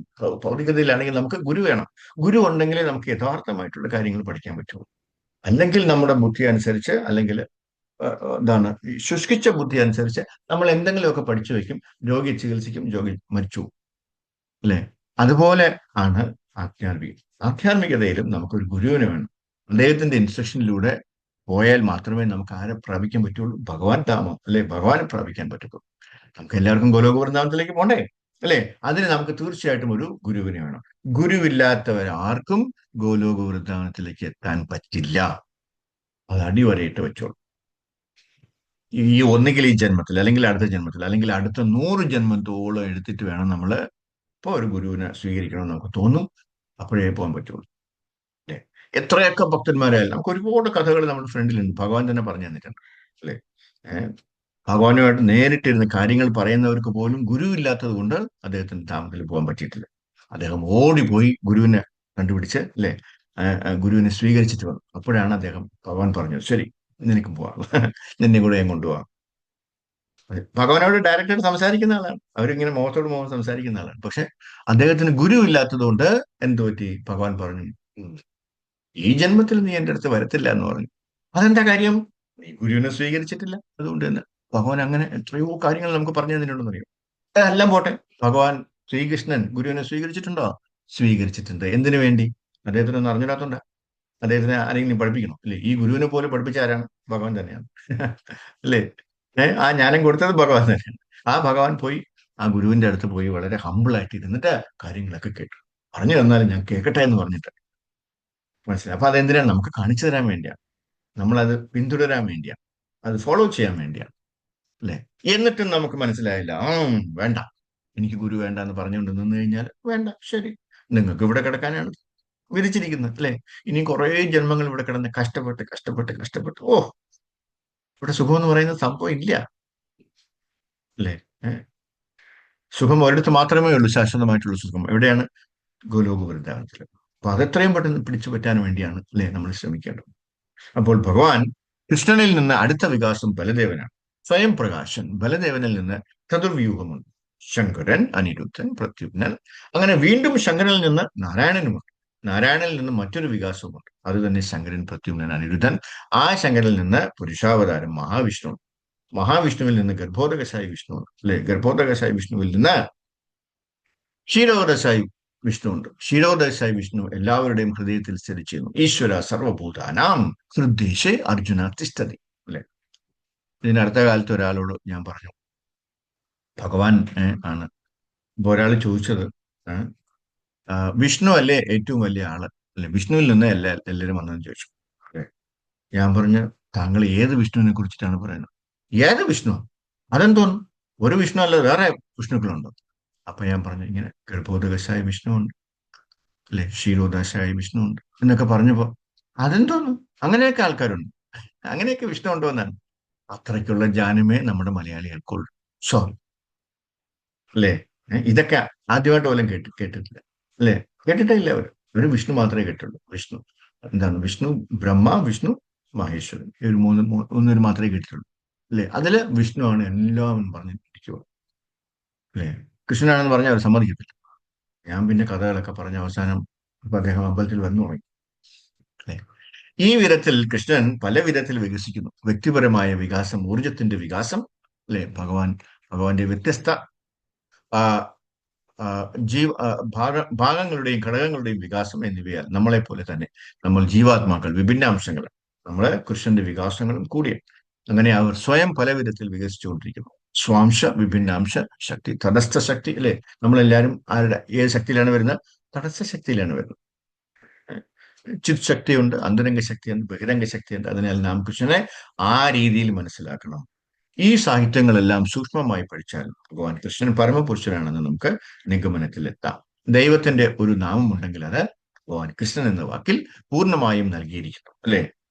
ഭൗതികതയിലാണെങ്കിലും നമുക്ക് ഗുരു വേണം. ഗുരു ഉണ്ടെങ്കിലേ നമുക്ക് യഥാർത്ഥമായിട്ടുള്ള കാര്യങ്ങൾ പഠിക്കാൻ പറ്റുള്ളൂ. അല്ലെങ്കിൽ നമ്മുടെ ബുദ്ധി അനുസരിച്ച്, അല്ലെങ്കിൽ എന്താണ് ഈ ശുഷ്കിച്ച ബുദ്ധി അനുസരിച്ച് നമ്മൾ എന്തെങ്കിലുമൊക്കെ പഠിച്ചു വെക്കും, രോഗി ചികിത്സിക്കും, രോഗി മരിച്ചു പോകും, അല്ലെ? അതുപോലെ ആണ് ആധ്യാത്മിക ആധ്യാത്മികതയിലും നമുക്കൊരു ഗുരുവിനെ വേണം. അദ്ദേഹത്തിന്റെ ഇൻസ്ട്രക്ഷനിലൂടെ പോയാൽ മാത്രമേ നമുക്ക് ആരെ പ്രാപിക്കാൻ പറ്റുള്ളൂ? ഭഗവാൻ ധാമം, അല്ലെ? ഭഗവാനെ പ്രാപിക്കാൻ പറ്റുള്ളൂ. നമുക്ക് എല്ലാവർക്കും ഗോലോക വൃന്ദാവനത്തിലേക്ക് പോണ്ടേ, അല്ലെ? അതിന് നമുക്ക് തീർച്ചയായിട്ടും ഒരു ഗുരുവിനെ വേണം. ഗുരുവില്ലാത്തവരാർക്കും ഗോലോക വൃന്ദാവനത്തിലേക്ക് എത്താൻ പറ്റില്ല. അത് അടിവരയിട്ട് വെച്ചോളൂ. ഒന്നുകിൽ ഈ ജന്മത്തിൽ, അല്ലെങ്കിൽ അടുത്ത ജന്മത്തിൽ, അല്ലെങ്കിൽ അടുത്ത 100 ജന്മത്തോളം എടുത്തിട്ട് വേണം നമ്മൾ ഇപ്പോൾ ഒരു ഗുരുവിനെ സ്വീകരിക്കണമെന്ന് നമുക്ക് തോന്നും. അപ്പോഴേ പോകാൻ പറ്റുള്ളൂ, അല്ലേ? എത്രയൊക്കെ ഭക്തന്മാരായാലും നമുക്ക് ഒരുപാട് കഥകൾ നമ്മുടെ ഫ്രണ്ടിലുണ്ട്. ഭഗവാൻ തന്നെ പറഞ്ഞു തന്നിട്ടുണ്ട്, അല്ലേ? ഏഹ് ഭഗവാനുമായിട്ട് നേരിട്ടിരുന്ന് കാര്യങ്ങൾ പറയുന്നവർക്ക് പോലും ഗുരു ഇല്ലാത്തത് കൊണ്ട് അദ്ദേഹത്തിന് ധാമത്തിൽ പോകാൻ പറ്റിയിട്ടില്ല. അദ്ദേഹം ഓടിപ്പോയി ഗുരുവിനെ കണ്ടുപിടിച്ച്, അല്ലെ? ഗുരുവിനെ സ്വീകരിച്ചിട്ട് വന്നു. അപ്പോഴാണ് അദ്ദേഹം, ഭഗവാൻ പറഞ്ഞത്, ശരി, നിനക്കും പോവാം, നിന്നെ കൂടെ ഞാൻ കൊണ്ടുപോകാം. ഭഗവാനോട് ഡയറക്റ്റായിട്ട് സംസാരിക്കുന്ന ആളാണ്. അവരിങ്ങനെ മുഖത്തോട് മുഖം സംസാരിക്കുന്ന ആളാണ്. പക്ഷെ അദ്ദേഹത്തിന് ഗുരു ഇല്ലാത്തത് കൊണ്ട് എന്തു പറ്റി? ഭഗവാൻ പറഞ്ഞു, "ഉം, ഈ ജന്മത്തിൽ നീ എന്റെ അടുത്ത് വരത്തില്ല" എന്ന് പറഞ്ഞു. അതെന്താ കാര്യം? നീ ഗുരുവിനെ സ്വീകരിച്ചിട്ടില്ല, അതുകൊണ്ട് തന്നെ. ഭഗവാൻ അങ്ങനെ എത്രയോ കാര്യങ്ങൾ നമുക്ക് പറഞ്ഞു തന്നിട്ടുണ്ടെന്ന് അറിയാം. എല്ലാം പോട്ടെ, ഭഗവാൻ ശ്രീകൃഷ്ണൻ ഗുരുവിനെ സ്വീകരിച്ചിട്ടുണ്ടോ? സ്വീകരിച്ചിട്ടുണ്ട്. എന്തിനു വേണ്ടി? അദ്ദേഹത്തിനൊന്നും അറിഞ്ഞിടാത്തോണ്ട. അദ്ദേഹത്തിനെ ആരെങ്കിലും പഠിപ്പിക്കണം, അല്ലേ? ഈ ഗുരുവിനെ പോലെ പഠിപ്പിച്ച ആരാണ്? ഭഗവാൻ തന്നെയാണ്. അല്ലേ? ആ ജ്ഞാനം കൊടുത്തത് ഭഗവാൻ തന്നെയാണ്. ആ ഭഗവാൻ പോയി ആ ഗുരുവിന്റെ അടുത്ത് പോയി വളരെ ഹമ്പിൾ ആയിട്ട് ഇരുന്നിട്ട് കാര്യങ്ങളൊക്കെ കേട്ടു. പറഞ്ഞു തന്നാലും ഞാൻ കേൾക്കട്ടെ എന്ന് പറഞ്ഞിട്ട്. മനസ്സിലായി? അപ്പൊ അതെന്തിനാണ്? നമുക്ക് കാണിച്ചു തരാൻ വേണ്ടിയാണ്. നമ്മളത് പിന്തുടരാൻ വേണ്ടിയാണ്. അത് ഫോളോ ചെയ്യാൻ വേണ്ടിയാണ്, അല്ലെ? എന്നിട്ടും നമുക്ക് മനസ്സിലായില്ല. വേണ്ട, എനിക്ക് ഗുരു വേണ്ട എന്ന് പറഞ്ഞുകൊണ്ട് നിന്ന് കഴിഞ്ഞാൽ വേണ്ട, ശരി, നിങ്ങൾക്ക് ഇവിടെ കിടക്കാനാണ് വിധിച്ചിരിക്കുന്നത്, അല്ലെ? ഇനി കുറെ ജന്മങ്ങൾ ഇവിടെ കിടന്ന് കഷ്ടപ്പെട്ട് കഷ്ടപ്പെട്ട് കഷ്ടപ്പെട്ട്, ഇവിടെ സുഖം എന്ന് പറയുന്ന സംഭവം ഇല്ല, അല്ലെ? സുഖം ഒരിടത്ത് മാത്രമേ ഉള്ളൂ, ശാശ്വതമായിട്ടുള്ള സുഖം. എവിടെയാണ്? ഗോലോക വൃന്ദാവനത്തിൽ. അപ്പൊ അതെത്രയും പെട്ടെന്ന് പിടിച്ചു പറ്റാൻ വേണ്ടിയാണ്, അല്ലെ, നമ്മൾ ശ്രമിക്കേണ്ടത്. അപ്പോൾ ഭഗവാൻ കൃഷ്ണനിൽ നിന്ന് അടുത്ത വികാസം ബലദേവനാണ്. സ്വയം പ്രകാശൻ ബലദേവനിൽ നിന്ന് ചതുർവ്യൂഹമുണ്ട്. ശങ്കരൻ, അനിരുദ്ധൻ, പ്രത്യുമ്നൻ, അങ്ങനെ വീണ്ടും ശങ്കരനിൽ നിന്ന് നാരായണനുമുണ്ട്. നാരായണനിൽ നിന്ന് മറ്റൊരു വികാസവുമുണ്ട്. അത് തന്നെ ശങ്കരൻ, പ്രത്യുമ്നൻ, അനിരുദ്ധൻ. ആ ശങ്കരനിൽ നിന്ന് പുരുഷാവതാരം മഹാവിഷ്ണു. മഹാവിഷ്ണുവിൽ നിന്ന് ഗർഭോദകശായി വിഷ്ണു, അല്ലെ? ഗർഭോദകശായി വിഷ്ണുവിൽ നിന്ന് ക്ഷീരോദശായി വിഷ്ണു ഉണ്ട്. ക്ഷീരോദശായി വിഷ്ണു എല്ലാവരുടെയും ഹൃദയത്തിൽ സ്ഥിതി ചെയ്യുന്നു. ഈശ്വര സർവഭൂതാനാം ഹൃദ്ദേശേ അർജുന തിഷ്ഠതി, അല്ലെ? ഇതിനടുത്ത കാലത്ത് ഒരാളോട് ഞാൻ പറഞ്ഞു, ഭഗവാൻ ആണ്. ഇപ്പൊ ഒരാൾ ചോദിച്ചത്, വിഷ്ണു അല്ലേ ഏറ്റവും വലിയ ആള്, അല്ലെ? വിഷ്ണുവിൽ നിന്ന് എല്ലാവരും വന്നതെന്ന് ചോദിച്ചു. അല്ലേ? ഞാൻ പറഞ്ഞു, താങ്കൾ ഏത് വിഷ്ണുവിനെ കുറിച്ചിട്ടാണ് പറയുന്നത്? ഏത് വിഷ്ണു? അതെന്തോന്നു? ഒരു വിഷ്ണു അല്ല, വേറെ വിഷ്ണുക്കളുണ്ടോ? അപ്പൊ ഞാൻ പറഞ്ഞു, ഇങ്ങനെ ഗർഭോദകശായ വിഷ്ണു ഉണ്ട്, അല്ലെ? ക്ഷീരോദാശായ വിഷ്ണു ഉണ്ട് എന്നൊക്കെ പറഞ്ഞപ്പോ, അതെന്തോന്നു? അങ്ങനെയൊക്കെ ആൾക്കാരുണ്ട്, അങ്ങനെയൊക്കെ വിഷ്ണു ഉണ്ടോ എന്നാണ്. അത്രയ്ക്കുള്ള ജ്ഞാനമേ നമ്മുടെ മലയാളികൾക്കുള്ളൂ. സോറി, അല്ലേ? ഇതൊക്കെ ആദ്യമായിട്ട് പോലും കേട്ടിട്ടില്ല, അല്ലേ? കേട്ടിട്ടേ ഇല്ല അവർ. ഒരു വിഷ്ണു മാത്രമേ കേട്ടുള്ളൂ. വിഷ്ണു എന്താണ്? വിഷ്ണു ബ്രഹ്മ, വിഷ്ണു മഹേശ്വരൻ. ഈ ഒരു മൂന്നൂര് മാത്രമേ കേട്ടിട്ടുള്ളൂ അല്ലേ? അതില് വിഷ്ണുവാണ് എല്ലാം എന്ന് പറഞ്ഞിരിക്കുക അല്ലേ? കൃഷ്ണനാണെന്ന് പറഞ്ഞാൽ അവർ സമ്മതിക്കത്തില്ല. ഞാൻ പിന്നെ കഥകളൊക്കെ പറഞ്ഞ അവസാനം ഇപ്പൊ അദ്ദേഹം അമ്പലത്തിൽ വന്നു തുടങ്ങി അല്ലേ? ഈ വിധത്തിൽ കൃഷ്ണൻ പല വിധത്തിൽ വികസിക്കുന്നു. വ്യക്തിപരമായ വികാസം, ഊർജത്തിന്റെ വികാസം അല്ലെ? ഭഗവാന്റെ വ്യത്യസ്ത ആ, ആ, ഭാഗങ്ങളുടെയും ഘടകങ്ങളുടെയും വികാസം എന്നിവയാൽ നമ്മളെ പോലെ തന്നെ നമ്മൾ ജീവാത്മാക്കൾ വിഭിന്നാംശങ്ങൾ, നമ്മളെ കൃഷ്ണന്റെ വികാസങ്ങളും കൂടിയ അങ്ങനെ അവർ സ്വയം പല വിധത്തിൽ വികസിച്ചുകൊണ്ടിരിക്കുന്നു. സ്വാംശ വിഭിന്നാംശ ശക്തി, തടസ്ഥ ശക്തി അല്ലെ? നമ്മളെല്ലാവരും ആരുടെ ഏത് ശക്തിയിലാണ് വരുന്നത്? തടസ്ഥ ശക്തിയിലാണ് വരുന്നത്. ചിത് ശക്തിയുണ്ട്, അന്തരംഗ ശക്തിയുണ്ട്, ബഹിരംഗ ശക്തിയുണ്ട്. അതിനാൽ നാം കൃഷ്ണനെ ആ രീതിയിൽ മനസ്സിലാക്കണം. ഈ സാഹിത്യങ്ങളെല്ലാം സൂക്ഷ്മമായി പഠിച്ചാൽ ഭഗവാൻ കൃഷ്ണൻ പരമപുരുഷനാണെന്ന് നമുക്ക് നിഗമനത്തിലെത്താം. ദൈവത്തിന്റെ ഒരു നാമമുണ്ടെങ്കിൽ അത് ഭഗവാൻ കൃഷ്ണൻ എന്ന വാക്കിൽ പൂർണ്ണമായും നൽകിയിരിക്കുന്നു അല്ലെ?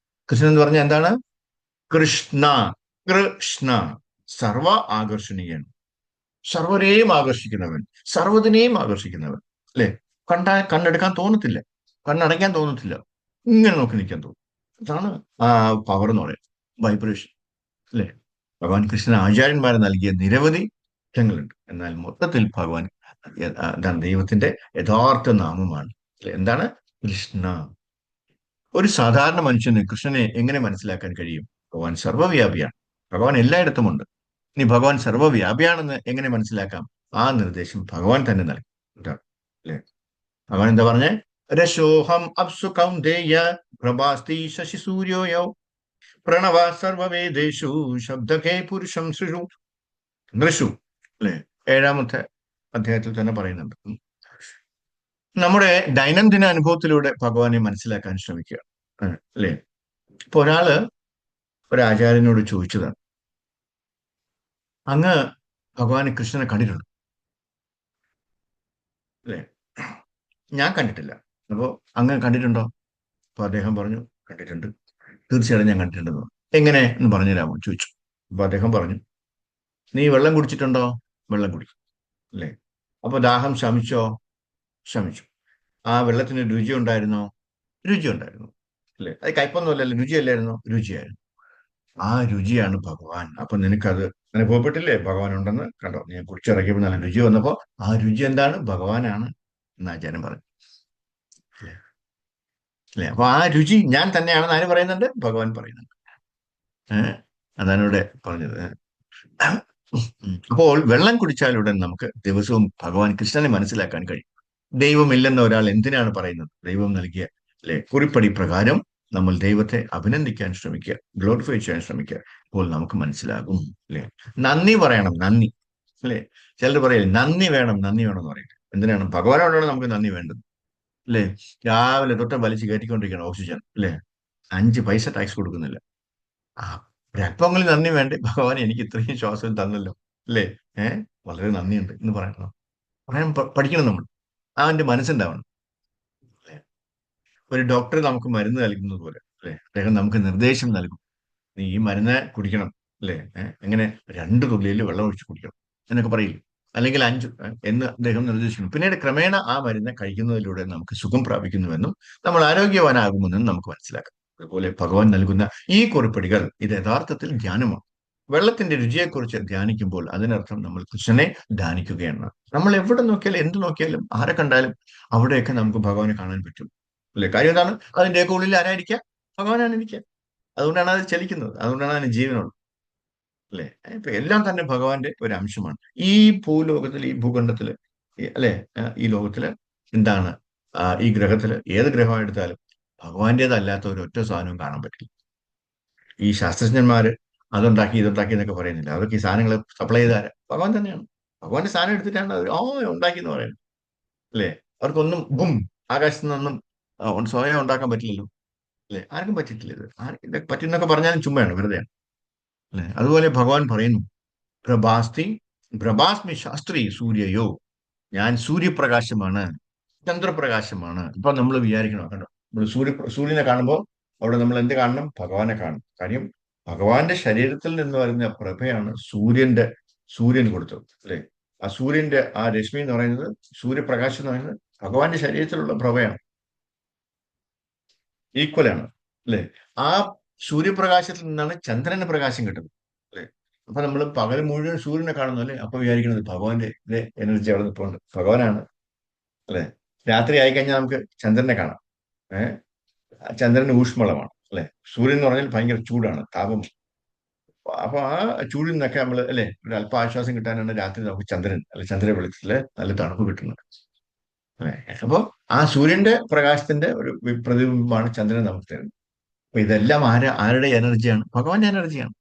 കൃഷ്ണൻ എന്ന് പറഞ്ഞാൽ എന്താണ്? കൃഷ്ണ, കൃഷ്ണ, സർവ ആകർഷണീയൻ, സർവരെയും ആകർഷിക്കുന്നവൻ, സർവ്വതിനെയും ആകർഷിക്കുന്നവൻ അല്ലെ? കണ്ണെടുക്കാൻ തോന്നത്തില്ല, കണ്ണടയ്ക്കാൻ തോന്നത്തില്ല, ഇങ്ങനെ നോക്കി നിൽക്കാൻ തോന്നും. അതാണ് ആ പവർ എന്ന് പറയുന്നത്, വൈബ്രേഷൻ അല്ലെ? ഭഗവാൻ കൃഷ്ണൻ ആചാര്യന്മാരെ നൽകിയ നിരവധി ങ്ങളുണ്ട്. എന്നാൽ മൊത്തത്തിൽ ഭഗവാൻ എന്താണ്? ദൈവത്തിന്റെ യഥാർത്ഥ നാമമാണ് അല്ലെ? എന്താണ്? കൃഷ്ണ. ഒരു സാധാരണ മനുഷ്യന് കൃഷ്ണനെ എങ്ങനെ മനസ്സിലാക്കാൻ കഴിയും? ഭഗവാൻ സർവ്വവ്യാപിയാണ്, ഭഗവാൻ എല്ലായിടത്തുമുണ്ട്. ഇനി ഭഗവാൻ സർവ്വവ്യാപിയാണെന്ന് എങ്ങനെ മനസ്സിലാക്കാം? ആ നിർദ്ദേശം ഭഗവാൻ തന്നെ നൽകി. ഇതാണ് അല്ലെ? ഭഗവാൻ എന്താ പറഞ്ഞേ? രശോഹം അപ്സു കൗന്ദേയ പ്രഭാസ്തി ശശി സൂര്യോയോ പ്രണവ സർവവേദേഷു ശബ്ദകേ പുരുഷം സൃഷു നൃഷു അല്ലെ? ഏഴാമത്തെ അധ്യായത്തിൽ തന്നെ പറയുന്നുണ്ട്. നമ്മുടെ ദൈനംദിന അനുഭവത്തിലൂടെ ഭഗവാനെ മനസ്സിലാക്കാൻ ശ്രമിക്കുക അല്ലെ? ഇപ്പൊ ഒരു ആചാര്യനോട് ചോദിച്ചതാണ്, അങ്ങ് ഭഗവാനെ കൃഷ്ണനെ കണ്ടിട്ടുണ്ട് അല്ലെ? ഞാൻ കണ്ടിട്ടില്ല. അപ്പോ അങ്ങ് കണ്ടിട്ടുണ്ടോ? അപ്പൊ അദ്ദേഹം പറഞ്ഞു, കണ്ടിട്ടുണ്ട്, തീർച്ചയായിട്ടും ഞാൻ കണ്ടിട്ടുണ്ടെന്ന്. എങ്ങനെ എന്ന് പറഞ്ഞുതരാമോ ചോദിച്ചു. അപ്പൊ അദ്ദേഹം പറഞ്ഞു, നീ വെള്ളം കുടിച്ചിട്ടുണ്ടോ? വെള്ളം കുടിക്കും അല്ലെ? അപ്പൊ ദാഹം ശമിച്ചോ? ശമിച്ചു. ആ വെള്ളത്തിന് രുചി ഉണ്ടായിരുന്നോ? രുചി ഉണ്ടായിരുന്നു അല്ലെ? അത് കയ്പൊന്നുമല്ലല്ലോ, രുചിയല്ലായിരുന്നോ? രുചിയായിരുന്നു. ആ രുചിയാണ് ഭഗവാൻ. അപ്പൊ നിനക്കത് അനുഭവപ്പെട്ടില്ലേ ഭഗവാൻ ഉണ്ടെന്ന്? കണ്ടോ, ഞാൻ കുടിച്ചിറക്കിയപ്പോൾ നല്ല രുചി വന്നപ്പോ ആ രുചി എന്താണ്? ഭഗവാനാണ് എന്ന് ആചാര്യൻ പറഞ്ഞു അല്ലെ? അല്ലെ? അപ്പൊ ആ രുചി ഞാൻ തന്നെയാണെന്ന് ആര് പറയുന്നുണ്ട്? ഭഗവാൻ പറയുന്നുണ്ട്. അതാണ് ഇവിടെ പറഞ്ഞത്. അപ്പോൾ വെള്ളം കുടിച്ചാലുടൻ നമുക്ക് ദിവസവും ഭഗവാൻ കൃഷ്ണനെ മനസ്സിലാക്കാൻ കഴിയും. ദൈവമില്ലെന്ന ഒരാൾ എന്തിനാണ് പറയുന്നത്? ദൈവം നൽകിയ അല്ലെ കുറിപ്പടി പ്രകാരം നമ്മൾ ദൈവത്തെ അഭിനന്ദിക്കാൻ ശ്രമിക്കുക, ഗ്ലോറിഫൈ ചെയ്യാൻ ശ്രമിക്കുക. അപ്പോൾ നമുക്ക് മനസ്സിലാകും അല്ലെ? നന്ദി പറയണം, നന്ദി അല്ലെ? ചിലർ പറയില്ല നന്ദി വേണം, നന്ദി വേണം എന്ന് പറയും. എന്തിനാണ്? ഭഗവാനോടാണ് നമുക്ക് നന്ദി വേണ്ടത് അല്ലെ? രാവിലെ തൊട്ട് വലിച്ചു കയറ്റിക്കൊണ്ടിരിക്കണം ഓക്സിജൻ അല്ലെ? 5 പൈസ ടാക്സ് കൊടുക്കുന്നില്ല. ആ ഒരല്പമെങ്കിലും നന്ദി വേണ്ടേ? ഭഗവാൻ എനിക്ക് ഇത്രയും ശ്വാസം തന്നല്ലോ അല്ലേ? വളരെ നന്ദിയുണ്ട് എന്ന് പറയണം. പറയാൻ പഠിക്കണം നമ്മൾ. അവന്റെ മനസ്സുണ്ടാവണം അല്ലെ? ഒരു ഡോക്ടർ നമുക്ക് മരുന്ന് നൽകുന്നത് പോലെ അല്ലെ? അദ്ദേഹം നമുക്ക് നിർദ്ദേശം നൽകും, നീ ഈ മരുന്ന് കുടിക്കണം അല്ലെ? എങ്ങനെ? 2 തുള്ളിയിൽ വെള്ളം ഒഴിച്ച് കുടിക്കണം എന്നൊക്കെ പറയില്ല, അല്ലെങ്കിൽ 5 എന്ന് അദ്ദേഹം നിർദ്ദേശിക്കുന്നു. പിന്നീട് ക്രമേണ ആ മരുന്ന് കഴിക്കുന്നതിലൂടെ നമുക്ക് സുഖം പ്രാപിക്കുന്നുവെന്നും നമ്മൾ ആരോഗ്യവാനാകുമെന്നും നമുക്ക് മനസ്സിലാക്കാം. അതുപോലെ ഭഗവാൻ നൽകുന്ന ഈ കുറിപ്പടികൾ ഇത് യഥാർത്ഥത്തിൽ ധ്യാനമാണ്. വെള്ളത്തിന്റെ രുചിയെക്കുറിച്ച് ധ്യാനിക്കുമ്പോൾ അതിനർത്ഥം നമ്മൾ കൃഷ്ണനെ ധ്യാനിക്കുകയാണ്. നമ്മൾ എവിടെ നോക്കിയാലും എന്ത് നോക്കിയാലും ആരെ കണ്ടാലും അവിടെയൊക്കെ നമുക്ക് ഭഗവാനെ കാണാൻ പറ്റും അല്ലെ? കാര്യം എന്താണ്? അതിന്റെയൊക്കെ ഉള്ളിൽ ആരായിരിക്കുക? ഭഗവാനാണ് ഇരിക്കുക. അതുകൊണ്ടാണ് അത് ചലിക്കുന്നത്, അതുകൊണ്ടാണ് അതിന് ജീവനുള്ളത് അല്ലെ? ഇപ്പൊ എല്ലാം തന്നെ ഭഗവാന്റെ ഒരു അംശമാണ്. ഈ ഭൂലോകത്തിൽ, ഈ ഭൂഖണ്ഡത്തില്, അല്ലെ, ഈ ലോകത്തില് എന്താണ്? ഈ ഗ്രഹത്തില് ഏത് ഗ്രഹം എടുത്താലും ഭഗവാന്റേതല്ലാത്ത ഒരു ഒറ്റ സാധനവും കാണാൻ പറ്റില്ല. ഈ ശാസ്ത്രജ്ഞന്മാര് അതുണ്ടാക്കി ഇതുണ്ടാക്കി എന്നൊക്കെ പറയുന്നില്ല, അവർക്ക് ഈ സാധനങ്ങൾ സപ്ലൈ ചെയ്താൽ ഭഗവാൻ തന്നെയാണ്. ഭഗവാന്റെ സാധനം എടുത്തിട്ടാണ് അവർ ഉണ്ടാക്കി എന്ന് പറയുന്നത് അല്ലെ? അവർക്കൊന്നും ആകാശത്ത് നിന്നൊന്നും സ്വയം ഉണ്ടാക്കാൻ പറ്റില്ലല്ലോ അല്ലെ? ആർക്കും പറ്റിയിട്ടില്ല. ഇതൊക്കെ പറ്റുന്നൊക്കെ പറഞ്ഞാലും ചുമ്മയാണ്, വെറുതെയാണ് അല്ലെ? അതുപോലെ ഭഗവാൻ പറയുന്നു, പ്രഭാസ്തി പ്രഭാസ്മി ശാസ്ത്രി സൂര്യയോ, ഞാൻ സൂര്യപ്രകാശമാണ്, ചന്ദ്രപ്രകാശമാണ്. ഇപ്പൊ നമ്മൾ വിചാരിക്കണം, കണ്ടോ, നമ്മൾ സൂര്യനെ കാണുമ്പോൾ അവിടെ നമ്മൾ എന്ത് കാണണം? ഭഗവാനെ കാണണം. കാര്യം ഭഗവാന്റെ ശരീരത്തിൽ നിന്ന് വരുന്ന പ്രഭയാണ് സൂര്യൻ കൊടുത്തത് അല്ലെ? ആ സൂര്യന്റെ ആ രശ്മി എന്ന് പറയുന്നത്, സൂര്യപ്രകാശം എന്ന് പറയുന്നത് ഭഗവാന്റെ ശരീരത്തിലുള്ള പ്രഭയാണ്, ഈക്വലാണ് അല്ലെ? ആ സൂര്യപ്രകാശത്തിൽ നിന്നാണ് ചന്ദ്രന് പ്രകാശം കിട്ടുന്നത്. അല്ലെ? അപ്പൊ നമ്മൾ പകൽ മുഴുവൻ സൂര്യനെ കാണുന്നു അല്ലെ? അപ്പൊ വിചാരിക്കുന്നത് ഭഗവാന്റെ എനർജി അവിടെ നിൽപ്പുണ്ട്, ഭഗവാനാണ്. അല്ലെ? രാത്രി ആയിക്കഴിഞ്ഞാൽ നമുക്ക് ചന്ദ്രനെ കാണാം. ഏഹ് ചന്ദ്രന് ഊഷ്മളമാണ് അല്ലെ? സൂര്യൻ എന്ന് പറഞ്ഞാൽ ഭയങ്കര ചൂടാണ്, താപം. അപ്പൊ ആ ചൂടിൽ നിന്നൊക്കെ നമ്മൾ അല്ലെ ഒരു അല്പ ആശ്വാസം കിട്ടാനാണ് രാത്രി നമുക്ക് ചന്ദ്രൻ അല്ലെ ചന്ദ്ര വെളിച്ചത്തില് നല്ല തണുപ്പ് കിട്ടുന്നത്. അല്ലെ? അപ്പൊ ആ സൂര്യന്റെ പ്രകാശത്തിന്റെ ഒരു പ്രതിബിംബമാണ് ചന്ദ്രൻ നമുക്ക് തരുന്നത്. അപ്പൊ ഇതെല്ലാം ആരുടെ എനർജിയാണ്? ഭഗവാന്റെ എനർജിയാണ്.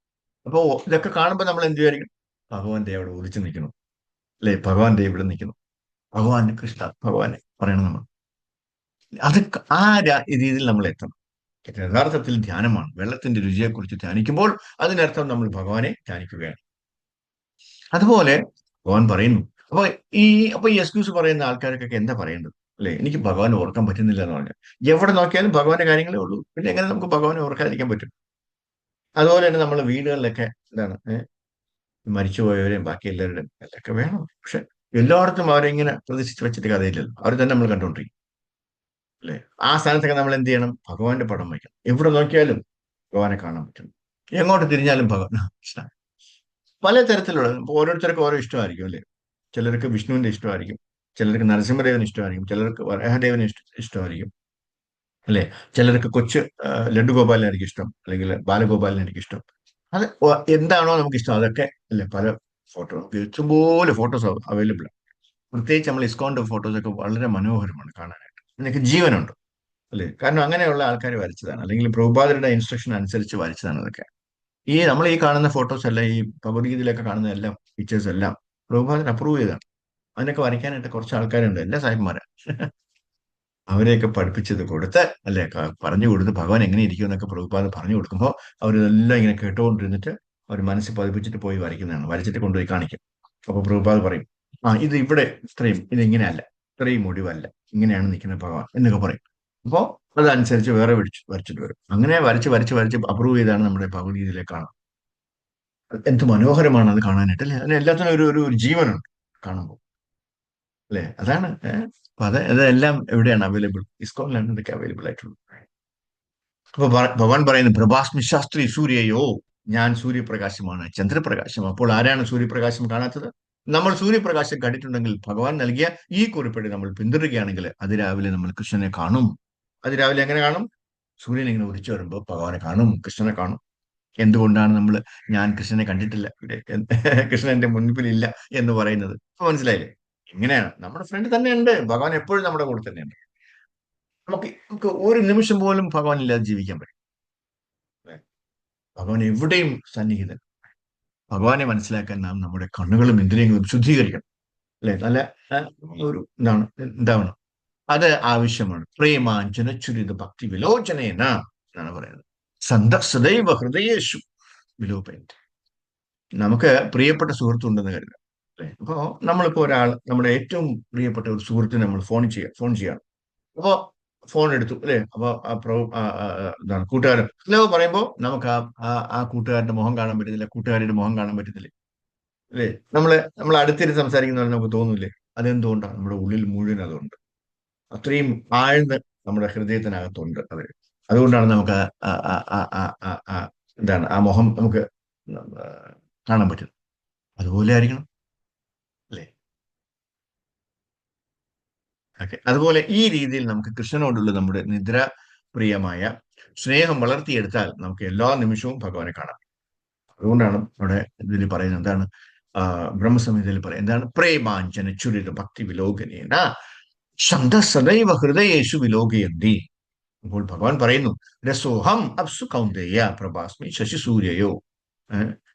അപ്പൊ ഇതൊക്കെ കാണുമ്പോൾ നമ്മൾ എന്ത് വിചാരിക്കും? ഭഗവാൻ ദേ അവിടെ ഒളിച്ചു നിൽക്കുന്നു അല്ലെ? ഭഗവാൻ ദേ ഇവിടെ നിൽക്കുന്നു. ഭഗവാൻ കൃഷ്ണ ഭഗവാനെ പറയണം നമ്മൾ. അത് ആ രീതിയിൽ നമ്മൾ എത്തണം. യഥാർത്ഥത്തിൽ ധ്യാനമാണ്. വെള്ളത്തിന്റെ രുചിയെക്കുറിച്ച് ധ്യാനിക്കുമ്പോൾ അതിനർത്ഥം നമ്മൾ ഭഗവാനെ ധ്യാനിക്കുകയാണ്. അതുപോലെ ഭഗവാൻ പറയുന്നു. അപ്പൊ ഈ അപ്പൊ ഈ എക്സ്ക്യൂസ് പറയുന്ന ആൾക്കാർക്കൊക്കെ എന്താ പറയേണ്ടത്? അല്ലെ? എനിക്ക് ഭഗവാനെ ഓർക്കാൻ പറ്റുന്നില്ല എന്ന് പറഞ്ഞാൽ എവിടെ നോക്കിയാലും ഭഗവാന്റെ കാര്യങ്ങളേ ഉള്ളൂ. പിന്നെ എങ്ങനെ നമുക്ക് ഭഗവാനെ ഓർക്കാതിരിക്കാൻ പറ്റും? അതുപോലെ തന്നെ നമ്മൾ വീടുകളിലൊക്കെ എന്താണ് മരിച്ചുപോയവരെയും ബാക്കി എല്ലാവരുടെയും ഒക്കെ വേണം. പക്ഷെ എല്ലായിടത്തും അവരെ ഇങ്ങനെ പ്രതിഷ്ഠിച്ച് വെച്ചിട്ട് കഥയില്ലല്ലോ. അവർ തന്നെ നമ്മൾ കണ്ടുകൊണ്ടിരിക്കും. അല്ലെ? ആ സ്ഥാനത്തൊക്കെ നമ്മൾ എന്ത് ചെയ്യണം? ഭഗവാന്റെ പടം വയ്ക്കണം. എവിടെ നോക്കിയാലും ഭഗവാനെ കാണാൻ പറ്റും. എങ്ങോട്ട് തിരിഞ്ഞാലും ഭഗവാൻ കൃഷ്ണ. പല തരത്തിലുള്ള ഇപ്പൊ ഓരോരുത്തർക്കും ഓരോ ഇഷ്ടമായിരിക്കും അല്ലെ? ചിലർക്ക് വിഷ്ണുവിന്റെ ഇഷ്ടമായിരിക്കും, ചിലർക്ക് നരസിംഹദേവന് ഇഷ്ടമായിരിക്കും, ചിലർക്ക് വരാഹദേവന് ഇഷ്ടമായിരിക്കും അല്ലെ? ചിലർക്ക് കൊച്ച് ലഡ്ഡുഗോപാലിനായിരിക്കും ഇഷ്ടം, അല്ലെങ്കിൽ ബാലഗോപാലിനായിരിക്കും ഇഷ്ടം. അത് എന്താണോ നമുക്ക് ഇഷ്ടം അതൊക്കെ അല്ലെ? പല ഫോട്ടോ നമുക്ക് ഇഷ്ടംപോലെ ഫോട്ടോസ് അവൈലബിൾ ആണ്. പ്രത്യേകിച്ച് നമ്മൾ ഇസ്കോണിന്റെ ഫോട്ടോസ് ഒക്കെ വളരെ മനോഹരമാണ് കാണാനായിട്ട്. അതിനൊക്കെ ജീവനുണ്ട് അല്ലെ? കാരണം അങ്ങനെയുള്ള ആൾക്കാർ വരച്ചതാണ്, അല്ലെങ്കിൽ പ്രഭുപാദരുടെ ഇൻസ്ട്രക്ഷൻ അനുസരിച്ച് വരച്ചതാണ് അതൊക്കെ. നമ്മൾ ഈ കാണുന്ന ഫോട്ടോസ് അല്ല, ഈ ഭഗവത്ഗീതയിലൊക്കെ കാണുന്ന എല്ലാം പിക്ചേഴ്സ് എല്ലാം പ്രഭുപാദൻ അപ്രൂവ് ചെയ്താണ്. അതിനൊക്കെ വരയ്ക്കാനായിട്ട് കുറച്ച് ആൾക്കാരുണ്ട്, എല്ലാ സാഹിബ്മാരാ. അവരെയൊക്കെ പഠിപ്പിച്ചത് കൊടുത്ത് അല്ലെ പറഞ്ഞു കൊടുത്ത് ഭഗവാൻ എങ്ങനെ ഇരിക്കും എന്നൊക്കെ പ്രഭുപാദ് പറഞ്ഞു കൊടുക്കുമ്പോൾ അവരിതെല്ലാം ഇങ്ങനെ കേട്ടുകൊണ്ടിരുന്നിട്ട് അവർ മനസ്സിൽ പതിപ്പിച്ചിട്ട് പോയി വരയ്ക്കുന്നതാണ്, വരച്ചിട്ട് കൊണ്ടുപോയി കാണിക്കും. അപ്പൊ പ്രഭുപാദ് പറയും, ഇത് ഇവിടെ ഇത്രയും ഇത് ഇങ്ങനെയല്ല, ഇത്രയും ഒടിവല്ല, ഇങ്ങനെയാണ് നിൽക്കുന്നത് ഭഗവാൻ എന്നൊക്കെ പറയും. അപ്പോ അതനുസരിച്ച് വേറെ വരച്ചിട്ട് വരും. അങ്ങനെ വരച്ച് വരച്ച് വരച്ച് അപ്രൂവ് ചെയ്താണ് നമ്മുടെ ഭഗവത്ഗീതയിലെ കാണാം. എന്ത് മനോഹരമാണ് അത് കാണാനായിട്ട് അല്ലെ? അതിന് എല്ലാത്തിനും ഒരു ജീവനുണ്ട് കാണുമ്പോൾ അല്ലെ? അതാണ് അപ്പൊ അതെല്ലാം എവിടെയാണ് അവൈലബിൾ? ഇസ്കോണിലാണ് ഇതൊക്കെ അവൈലബിൾ ആയിട്ടുള്ളത്. അപ്പൊ ഭഗവാൻ പറയുന്നു, പ്രഭാസ്മി ശാസ്ത്രി സൂര്യയോ, ഞാൻ സൂര്യപ്രകാശമാണ്, ചന്ദ്രപ്രകാശം. അപ്പോൾ ആരാണ് സൂര്യപ്രകാശം കാണാത്തത്? നമ്മൾ സൂര്യപ്രകാശം കണ്ടിട്ടുണ്ടെങ്കിൽ ഭഗവാൻ നൽകിയ ഈ കുറിപ്പടി നമ്മൾ പിന്തുടരുകയാണെങ്കിൽ അതിരാവിലെ നമ്മൾ കൃഷ്ണനെ കാണും. അതിരാവിലെ എങ്ങനെ കാണും? സൂര്യൻ ഇങ്ങനെ ഉദിച്ചു വരുമ്പോൾ ഭഗവാനെ കാണും, കൃഷ്ണനെ കാണും. എന്തുകൊണ്ടാണ് നമ്മൾ ഞാൻ കൃഷ്ണനെ കണ്ടിട്ടില്ല ഇവിടെ കൃഷ്ണൻ എന്റെ മുൻപിലില്ല എന്ന് പറയുന്നത്? അപ്പൊ മനസ്സിലായില്ലേ? ഇങ്ങനെയാണ് നമ്മുടെ ഫ്രണ്ട് തന്നെ ഉണ്ട്, ഭഗവാൻ എപ്പോഴും നമ്മുടെ കൂടെ തന്നെയുണ്ട്. നമുക്ക് ഒരു നിമിഷം പോലും ഭഗവാൻ ഇല്ലാതെ ജീവിക്കാൻ പറ്റും. അല്ലേ? ഭഗവാൻ എവിടെയും സന്നിഹിതൻ. ഭഗവാനെ മനസ്സിലാക്കാൻ നാം നമ്മുടെ കണ്ണുകളും ഇന്ദ്രിയങ്ങളും ശുദ്ധീകരിക്കണം. അല്ലെ? നല്ല ആ, ഒരു എന്താണ് അത് ആവശ്യമാണ്. പ്രേമാഞ്ജന ചുരിത ഭക്തി വിലോചനേന എന്നാണ് പറയുന്നത്. സദൈവ ഹൃദയേഷു വിലോപയന്തി. നമുക്ക് പ്രിയപ്പെട്ട സുഹൃത്തുണ്ടെന്ന് കരുതുക അല്ലെ? അപ്പോ നമ്മളിപ്പോ നമ്മുടെ ഏറ്റവും പ്രിയപ്പെട്ട ഒരു സുഹൃത്തിനെ നമ്മൾ ഫോൺ ചെയ്യാം. അപ്പോ ഫോൺ എടുത്തു അല്ലെ? അപ്പൊ എന്താണ് കൂട്ടുകാരൻ ഹലോ പറയുമ്പോൾ നമുക്ക് ആ കൂട്ടുകാരന്റെ മുഖം കാണാൻ പറ്റുന്നില്ല, കൂട്ടുകാരിയുടെ മുഖം കാണാൻ പറ്റുന്നില്ല അല്ലേ? നമ്മൾ അടുത്തിരുന്ന് സംസാരിക്കുന്ന പോലെ നമുക്ക് തോന്നൂലേ? അതെന്തുകൊണ്ടാണ്? നമ്മുടെ ഉള്ളിൽ മുഴുവൻ അതുണ്ട്. അത്രയും ആഴ്ന്ന് നമ്മുടെ ഹൃദയത്തിനകത്തുണ്ട് അത്. അതുകൊണ്ടാണ് നമുക്ക് എന്താണ് ആ മുഖം നമുക്ക് ആ, കാണാൻ പറ്റുന്നത്. അതുപോലെ ആയിരിക്കണം അല്ലേ? ഓക്കെ. അതുപോലെ ഈ രീതിയിൽ നമുക്ക് കൃഷ്ണനോടുള്ള നമ്മുടെ നിദ്രാപ്രിയമായ സ്നേഹം വളർത്തിയെടുത്താൽ നമുക്ക് എല്ലാ നിമിഷവും ഭഗവാനെ കാണാം. അതുകൊണ്ടാണ് അവിടെ ഇതിൽ പറയുന്നത് എന്താണ്? ബ്രഹ്മസംഹിതയിൽ പറയുന്നത് എന്താണ്? പ്രേമാഞ്ജന ചുരിത ഭക്തി വിലോകനേന ശബ്ദ സദൈവ ഹൃദയേഷു വിലോകയന്തി. അപ്പോൾ ഭഗവാൻ പറയുന്നു, രസോഹം അപ്സു കൗന്ദേയ പ്രഭാസ്മി ശശി സൂര്യയോ.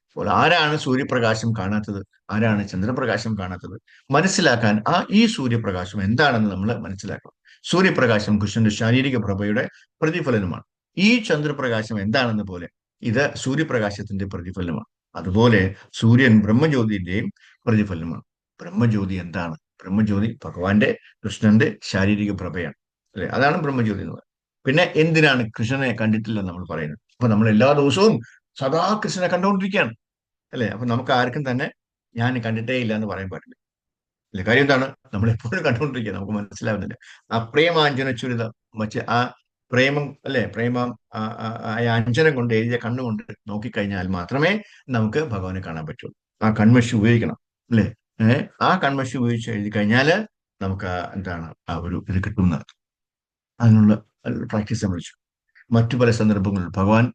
അപ്പോൾ ആരാണ് സൂര്യപ്രകാശം കാണാത്തത്? ആരാണ് ചന്ദ്രപ്രകാശം കാണാത്തത്? മനസ്സിലാക്കാൻ ഈ സൂര്യപ്രകാശം എന്താണെന്ന് നമ്മൾ മനസ്സിലാക്കണം. സൂര്യപ്രകാശം കൃഷ്ണന്റെ ശാരീരിക പ്രഭയുടെ പ്രതിഫലനമാണ്. ഈ ചന്ദ്രപ്രകാശം എന്താണെന്ന് പോലെ ഇത് സൂര്യപ്രകാശത്തിന്റെ പ്രതിഫലനമാണ്. അതുപോലെ സൂര്യൻ ബ്രഹ്മജ്യോതിന്റെയും പ്രതിഫലനമാണ്. ബ്രഹ്മജ്യോതി എന്താണ്? ബ്രഹ്മജ്യോതി ഭഗവാന്റെ കൃഷ്ണന്റെ ശാരീരിക പ്രഭയാണ് അല്ലെ? അതാണ് ബ്രഹ്മജ്യോതി എന്ന് പറയുന്നത്. പിന്നെ എന്തിനാണ് കൃഷ്ണനെ കണ്ടിട്ടില്ല നമ്മൾ പറയുന്നത്? അപ്പൊ നമ്മൾ എല്ലാ ദിവസവും സദാ കൃഷ്ണനെ കണ്ടുകൊണ്ടിരിക്കുകയാണ് അല്ലെ? അപ്പൊ നമുക്ക് ആർക്കും തന്നെ ഞാൻ കണ്ടിട്ടേ ഇല്ല എന്ന് പറയാൻ പാടില്ല അല്ലെ? കാര്യം എന്താണ്? നമ്മൾ എപ്പോഴും കണ്ടുകൊണ്ടിരിക്കുക, നമുക്ക് മനസ്സിലാവുന്നില്ല. ആ പ്രേമാഞ്ജന ചുരിതം മറ്റ് പ്രേമം അല്ലെ, പ്രേമം ആ അഞ്ജനം കൊണ്ട് എഴുതിയ കണ്ണുകൊണ്ട് നോക്കിക്കഴിഞ്ഞാൽ മാത്രമേ നമുക്ക് ഭഗവാനെ കാണാൻ പറ്റുള്ളൂ. ആ കൺമഷി ഉപയോഗിക്കണം അല്ലെ. ആ കൺമഷി ഉപയോഗിച്ച് എഴുതി കഴിഞ്ഞാല് നമുക്ക് എന്താണ് ആ ഒരു ഇത് കിട്ടുന്നത്. അതിനുള്ള പ്രാക്ടീസ് നമ്മൾ ചെയ്യും. മറ്റു പല സന്ദർഭങ്ങളിൽ ഭഗവാൻ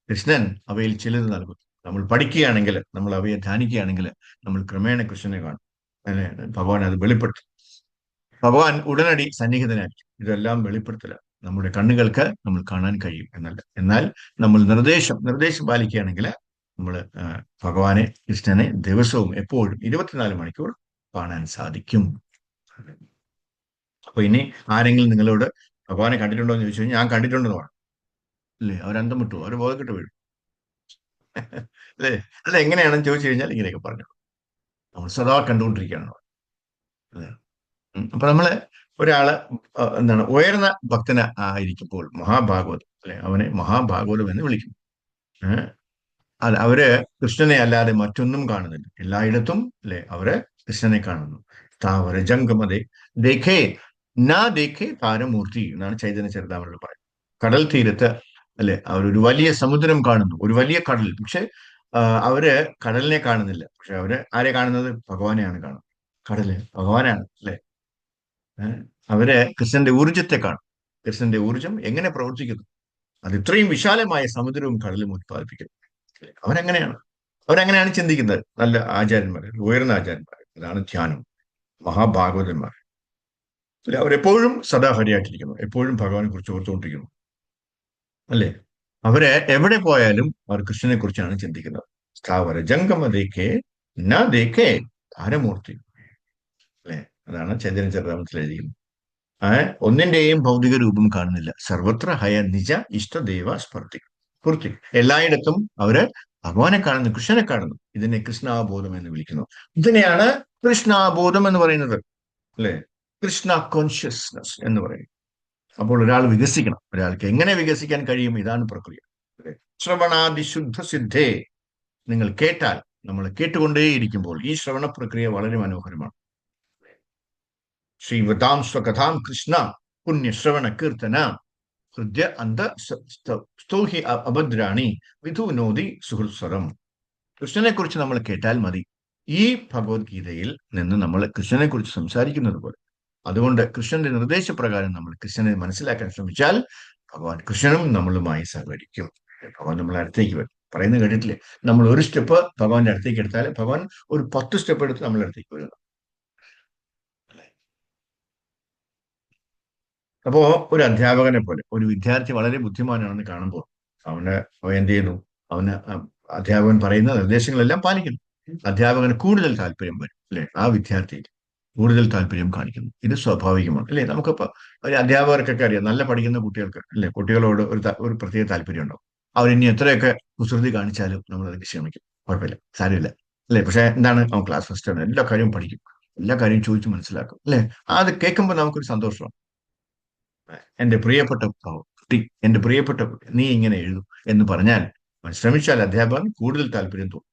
കൃഷ്ണൻ അവയിൽ ചിലത് നൽകും. നമ്മൾ പഠിക്കുകയാണെങ്കിൽ, നമ്മൾ അവയെ ധ്യാനിക്കുകയാണെങ്കിൽ, നമ്മൾ ക്രമേണ കൃഷ്ണനെ കാണും. അല്ലെ, ഭഗവാൻ അത് വെളിപ്പെടുത്തും. ഭഗവാൻ ഉടനടി സന്നിഹിതനായിരിക്കും. ഇതെല്ലാം വെളിപ്പെടുത്തല നമ്മുടെ കണ്ണുകൾക്ക് നമ്മൾ കാണാൻ കഴിയും എന്നല്ല. എന്നാൽ നമ്മൾ നിർദ്ദേശം പാലിക്കുകയാണെങ്കിൽ നമ്മൾ ഭഗവാനെ, കൃഷ്ണനെ ദിവസവും എപ്പോഴും 24 മണിക്കൂർ കാണാൻ സാധിക്കും. അപ്പൊ ഇനി ആരെങ്കിലും നിങ്ങളോട് ഭഗവാനെ കണ്ടിട്ടുണ്ടോ എന്ന് ചോദിച്ചു കഴിഞ്ഞാൽ ഞാൻ കണ്ടിട്ടുണ്ടെന്ന് പറഞ്ഞു അല്ലേ, അവരന്തം വിട്ടു, അവർ ബോധക്കെട്ട് വീഴും. അല്ലേ, അല്ല എങ്ങനെയാണെന്ന് ചോദിച്ചു കഴിഞ്ഞാൽ ഇങ്ങനെയൊക്കെ പറഞ്ഞു, നമ്മൾ സദാ കണ്ടുകൊണ്ടിരിക്കുകയാണ്. അല്ലേ. അപ്പൊ നമ്മള് ഒരാള് എന്താണ് ഉയർന്ന ഭക്തന ആയിരിക്കുമ്പോൾ മഹാഭാഗവതം അല്ലെ, അവനെ മഹാഭാഗവതം എന്ന് വിളിക്കും. ഏഹ് അല്ല, അവര് കൃഷ്ണനെ അല്ലാതെ മറ്റൊന്നും കാണുന്നില്ല. എല്ലായിടത്തും അല്ലെ അവര് കൃഷ്ണനെ കാണുന്നു. താവര ജംഗമതേ ദേഖേ നാ ദേഖേ താരമൂർത്തി എന്നാണ് ചൈതന്യ ചരിതാമൃതത്തിൽ പറയുന്നത്. കടൽ തീരത്ത് അല്ലെ അവരൊരു വലിയ സമുദ്രം കാണുന്നു, ഒരു വലിയ കടൽ. പക്ഷെ അവര് കടലിനെ കാണുന്നില്ല. പക്ഷെ അവര് ആരെ കാണുന്നത്? ഭഗവാനെയാണ് കാണുന്നത്. കടല് ഭഗവാനാണ് അല്ലെ. അവര് കൃഷ്ണന്റെ ഊർജത്തെ കാണും. കൃഷ്ണന്റെ ഊർജം എങ്ങനെ പ്രവർത്തിക്കുന്നു, അത് ഇത്രയും വിശാലമായ സമുദ്രവും കടലും ഉത്പാദിപ്പിക്കുന്നു. അവരങ്ങനെയാണ് അവരങ്ങനെയാണ് ചിന്തിക്കുന്നത്. നല്ല ആചാര്യന്മാർ, ഉയർന്ന ആചാര്യന്മാർ, അതാണ് ധ്യാനം. മഹാഭാഗവതന്മാർ അല്ലെ, അവരെപ്പോഴും സദാ ഹരിയായിട്ടിരിക്കുന്നു, എപ്പോഴും ഭഗവാനെ കുറിച്ച് ഓർത്തുകൊണ്ടിരിക്കുന്നു അല്ലെ. അവര് എവിടെ പോയാലും അവർ കൃഷ്ണനെ കുറിച്ചാണ് ചിന്തിക്കുന്നത്. സ്ഥാവര ജംഗമ ദേഖേ ന ദേഖേ താരമൂർത്തി അല്ലെ, അതാണ് ചൈതന്യ ചരിതാമൃതത്തിൽ എഴുതിയിരിക്കുന്നത്. ഒന്നിന്റെയും ഭൗതിക രൂപം കാണുന്നില്ല. സർവത്ര ഹയ നിജ ഇഷ്ടദേവ സ്ഫൂർത്തി. എല്ലായിടത്തും അവര് ഭഗവാനെ കാണുന്നു, കൃഷ്ണനെ കാണുന്നു. ഇതിനെ കൃഷ്ണാബോധം എന്ന് വിളിക്കുന്നു. ഇതിനെയാണ് കൃഷ്ണാബോധം എന്ന് പറയുന്നത് അല്ലെ, കൃഷ്ണ കോൺഷ്യസ്നസ് എന്ന് പറയും. അപ്പോൾ ഒരാൾ വികസിക്കണം. ഒരാൾക്ക് എങ്ങനെ വികസിക്കാൻ കഴിയും? ഇതാണ് പ്രക്രിയ. ശ്രവണാദി ശുദ്ധ സിദ്ധേ. നിങ്ങൾ കേട്ടാൽ, നമ്മൾ കേട്ടുകൊണ്ടേയിരിക്കുമ്പോൾ ഈ ശ്രവണ പ്രക്രിയ വളരെ മനോഹരമാണ്. ശ്രീവതാം സ്വകഥാം കൃഷ്ണ പുണ്യശ്രവണ കീർത്തന ഹൃദയ അന്ത സ്തോഹി അഭദ്രാണി വിധുനോദി സുഹൃത്സ്വരം. കൃഷ്ണനെ കുറിച്ച് നമ്മൾ കേട്ടാൽ മതി. ഈ ഭഗവത്ഗീതയിൽ നിന്ന് നമ്മൾ കൃഷ്ണനെ കുറിച്ച് സംസാരിക്കുന്നത് പോലെ. അതുകൊണ്ട് കൃഷ്ണന്റെ നിർദ്ദേശപ്രകാരം നമ്മൾ കൃഷ്ണനെ മനസ്സിലാക്കാൻ ശ്രമിച്ചാൽ ഭഗവാൻ കൃഷ്ണനും നമ്മളുമായി സഹകരിക്കും. ഭഗവാൻ നമ്മളെ അടുത്തേക്ക് വരും. പറയുന്നത് കേട്ടിട്ടില്ലേ, നമ്മൾ ഒരു സ്റ്റെപ്പ് ഭഗവാന്റെ അടുത്തേക്ക് എടുത്താൽ ഭഗവാൻ ഒരു 10 സ്റ്റെപ്പ് എടുത്ത് നമ്മളെ അടുത്തേക്ക് വരുന്നു. അപ്പോ ഒരു അധ്യാപകനെ പോലെ ഒരു വിദ്യാർത്ഥി വളരെ ബുദ്ധിമാനാണെന്ന് കാണുമ്പോൾ അവൻ എന്ത് ചെയ്യുന്നു? അവന് അധ്യാപകൻ പറയുന്ന നിർദ്ദേശങ്ങളെല്ലാം പാലിക്കുന്നു. അധ്യാപകന് കൂടുതൽ താല്പര്യം വരും അല്ലെ, ആ വിദ്യാർത്ഥി കൂടുതൽ താല്പര്യം കാണിക്കുന്നു. ഇത് സ്വാഭാവികമാണ് അല്ലെ. നമുക്കിപ്പോ ഒരു അധ്യാപകർക്കൊക്കെ അറിയാം, നല്ല പഠിക്കുന്ന കുട്ടികൾക്ക് അല്ലെ, കുട്ടികളോട് ഒരു പ്രത്യേക താല്പര്യം ഉണ്ടാവും. അവരിനി എത്രയൊക്കെ കുസൃതി കാണിച്ചാലും നമ്മൾ അതിന് ക്ഷമിക്കും, കുഴപ്പമില്ല, സാരമില്ല അല്ലെ. പക്ഷെ എന്താണ്, അവൻ ക്ലാസ് ഫസ്റ്റ് ആണ്, എല്ലാ കാര്യവും പഠിക്കും, എല്ലാ കാര്യവും ചോദിച്ച് മനസ്സിലാക്കും അല്ലെ. അത് കേൾക്കുമ്പോൾ നമുക്കൊരു സന്തോഷമാണ്. എന്റെ പ്രിയപ്പെട്ട കുട്ടി, എന്റെ പ്രിയപ്പെട്ട കുട്ടി, നീ ഇങ്ങനെ എഴുതും എന്ന് പറഞ്ഞാൽ ശ്രമിച്ചാൽ അധ്യാപകൻ കൂടുതൽ താല്പര്യം തോന്നും.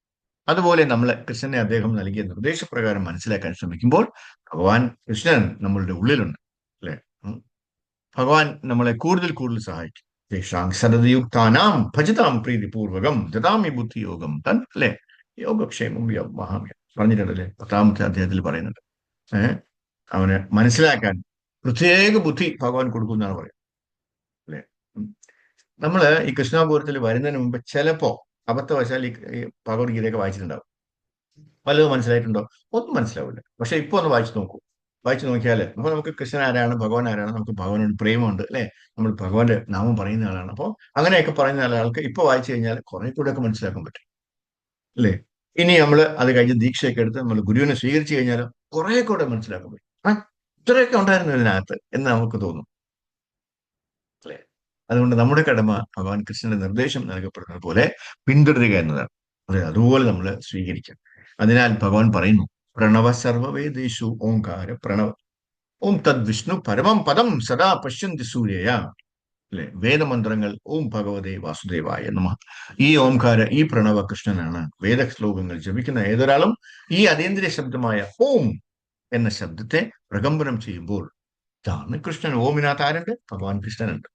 അതുപോലെ നമ്മൾ കൃഷ്ണനെ അദ്ദേഹം നൽകിയ നിർദ്ദേശപ്രകാരം മനസ്സിലാക്കാൻ ശ്രമിക്കുമ്പോൾ ഭഗവാൻ കൃഷ്ണൻ നമ്മളുടെ ഉള്ളിലുണ്ട് അല്ലെ. ഭഗവാൻ നമ്മളെ കൂടുതൽ കൂടുതൽ സഹായിക്കും. സരതയുക്താനാം ഭജതാം പ്രീതിപൂർവകം ദദാമി ബുദ്ധി യോഗം തൻ അല്ലെ, യോഗക്ഷേമം മഹാമ്യം പറഞ്ഞിട്ടുണ്ടല്ലേ, 10ാമത്തെ അധ്യായത്തിൽ പറയുന്നുണ്ട്. അവന് മനസ്സിലാക്കാൻ പ്രത്യേക ബുദ്ധി ഭഗവാൻ കൊടുക്കുമെന്നാണ് പറയുന്നത് അല്ലെ. നമ്മള് ഈ കൃഷ്ണാപൂരത്തിൽ വരുന്നതിന് മുമ്പ് ചിലപ്പോ അബദ്ധവശാൽ ഈ ഭഗവത്ഗീതയൊക്കെ വായിച്ചിട്ടുണ്ടാവും. വല്ലതും മനസ്സിലായിട്ടുണ്ടോ? ഒന്നും മനസ്സിലാവില്ല. പക്ഷെ ഇപ്പൊ ഒന്ന് വായിച്ചു നോക്കൂ. വായിച്ചു നോക്കിയാൽ അപ്പൊ നമുക്ക് കൃഷ്ണൻ ആരാണ്, ഭഗവാൻ ആരാണ്, നമുക്ക് ഭഗവാനോട് പ്രേമമുണ്ട് അല്ലെ, നമ്മൾ ഭഗവാന്റെ നാമം പറയുന്ന ആളാണ്. അപ്പോൾ അങ്ങനെയൊക്കെ പറയുന്ന ആൾക്ക് ഇപ്പൊ വായിച്ചു കഴിഞ്ഞാൽ കുറെ കൂടെ ഒക്കെ മനസ്സിലാക്കാൻ പറ്റും അല്ലേ. ഇനി നമ്മൾ അത് കഴിഞ്ഞ് ദീക്ഷയൊക്കെ എടുത്ത് നമ്മൾ ഗുരുവിനെ സ്വീകരിച്ചു കഴിഞ്ഞാൽ കുറെ കൂടെ മനസ്സിലാക്കാൻ പറ്റും. ഇത്രയൊക്കെ ഉണ്ടായിരുന്നു ഇതിനകത്ത് എന്ന് നമുക്ക് തോന്നും അല്ലെ. അതുകൊണ്ട് നമ്മുടെ കടമ ഭഗവാൻ കൃഷ്ണന്റെ നിർദ്ദേശം നൽകപ്പെടുന്നത് പോലെ പിന്തുടരുക എന്നതാണ്. അതെ, അതുപോലെ നമ്മൾ സ്വീകരിക്കാം. അതിനാൽ ഭഗവാൻ പറയുന്നു, പ്രണവ സർവവേദേഷു ഓംകാര പ്രണവ ഓം തദ് വിഷ്ണു പരമം പദം സദാ പശ്യന്തി സൂര്യയ അല്ലെ. വേദമന്ത്രങ്ങൾ ഓം ഭഗവതേ വാസുദേവായ നമഃ. ഈ ഓംകാര, ഈ പ്രണവ കൃഷ്ണനാണ്. വേദ ശ്ലോകങ്ങൾ ജപിക്കുന്ന ഏതൊരാളും ഈ അതീന്ദ്രിയ ശബ്ദമായ ഓം എന്ന ശബ്ദത്തെ പ്രകമ്പനം ചെയ്യുമ്പോൾ ഇതാണ് കൃഷ്ണൻ. ഓമിനകത്ത് ആരുണ്ട്? ഭഗവാൻ കൃഷ്ണനുണ്ട്.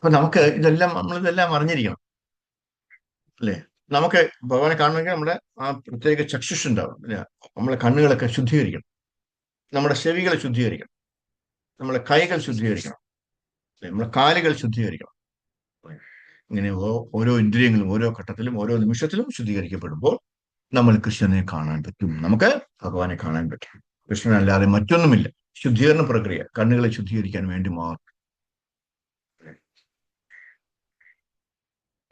അപ്പൊ നമുക്ക് നമ്മളിതെല്ലാം അറിഞ്ഞിരിക്കണം, അല്ലേ? നമുക്ക് ഭഗവാനെ കാണണമെങ്കിൽ നമ്മുടെ ആ പ്രത്യേക ചക്ഷുഷ് ഉണ്ടാവും, അല്ലേ? നമ്മളെ കണ്ണുകളൊക്കെ ശുദ്ധീകരിക്കണം, നമ്മുടെ ചെവികളെ ശുദ്ധീകരിക്കണം, നമ്മുടെ കൈകൾ ശുദ്ധീകരിക്കണം, അല്ലേ? നമ്മുടെ കാലുകൾ ശുദ്ധീകരിക്കണം. ഇങ്ങനെ ഓരോ ഇന്ദ്രിയങ്ങളും ഓരോ ഘട്ടത്തിലും ഓരോ നിമിഷത്തിലും ശുദ്ധീകരിക്കപ്പെടുമ്പോൾ നമ്മൾ കൃഷ്ണനെ കാണാൻ പറ്റും, നമുക്ക് ഭഗവാനെ കാണാൻ പറ്റും. കൃഷ്ണനല്ലാതെ മറ്റൊന്നുമില്ല. ശുദ്ധീകരണ പ്രക്രിയ കണ്ണുകളെ ശുദ്ധീകരിക്കാൻ വേണ്ടി മാത്രം,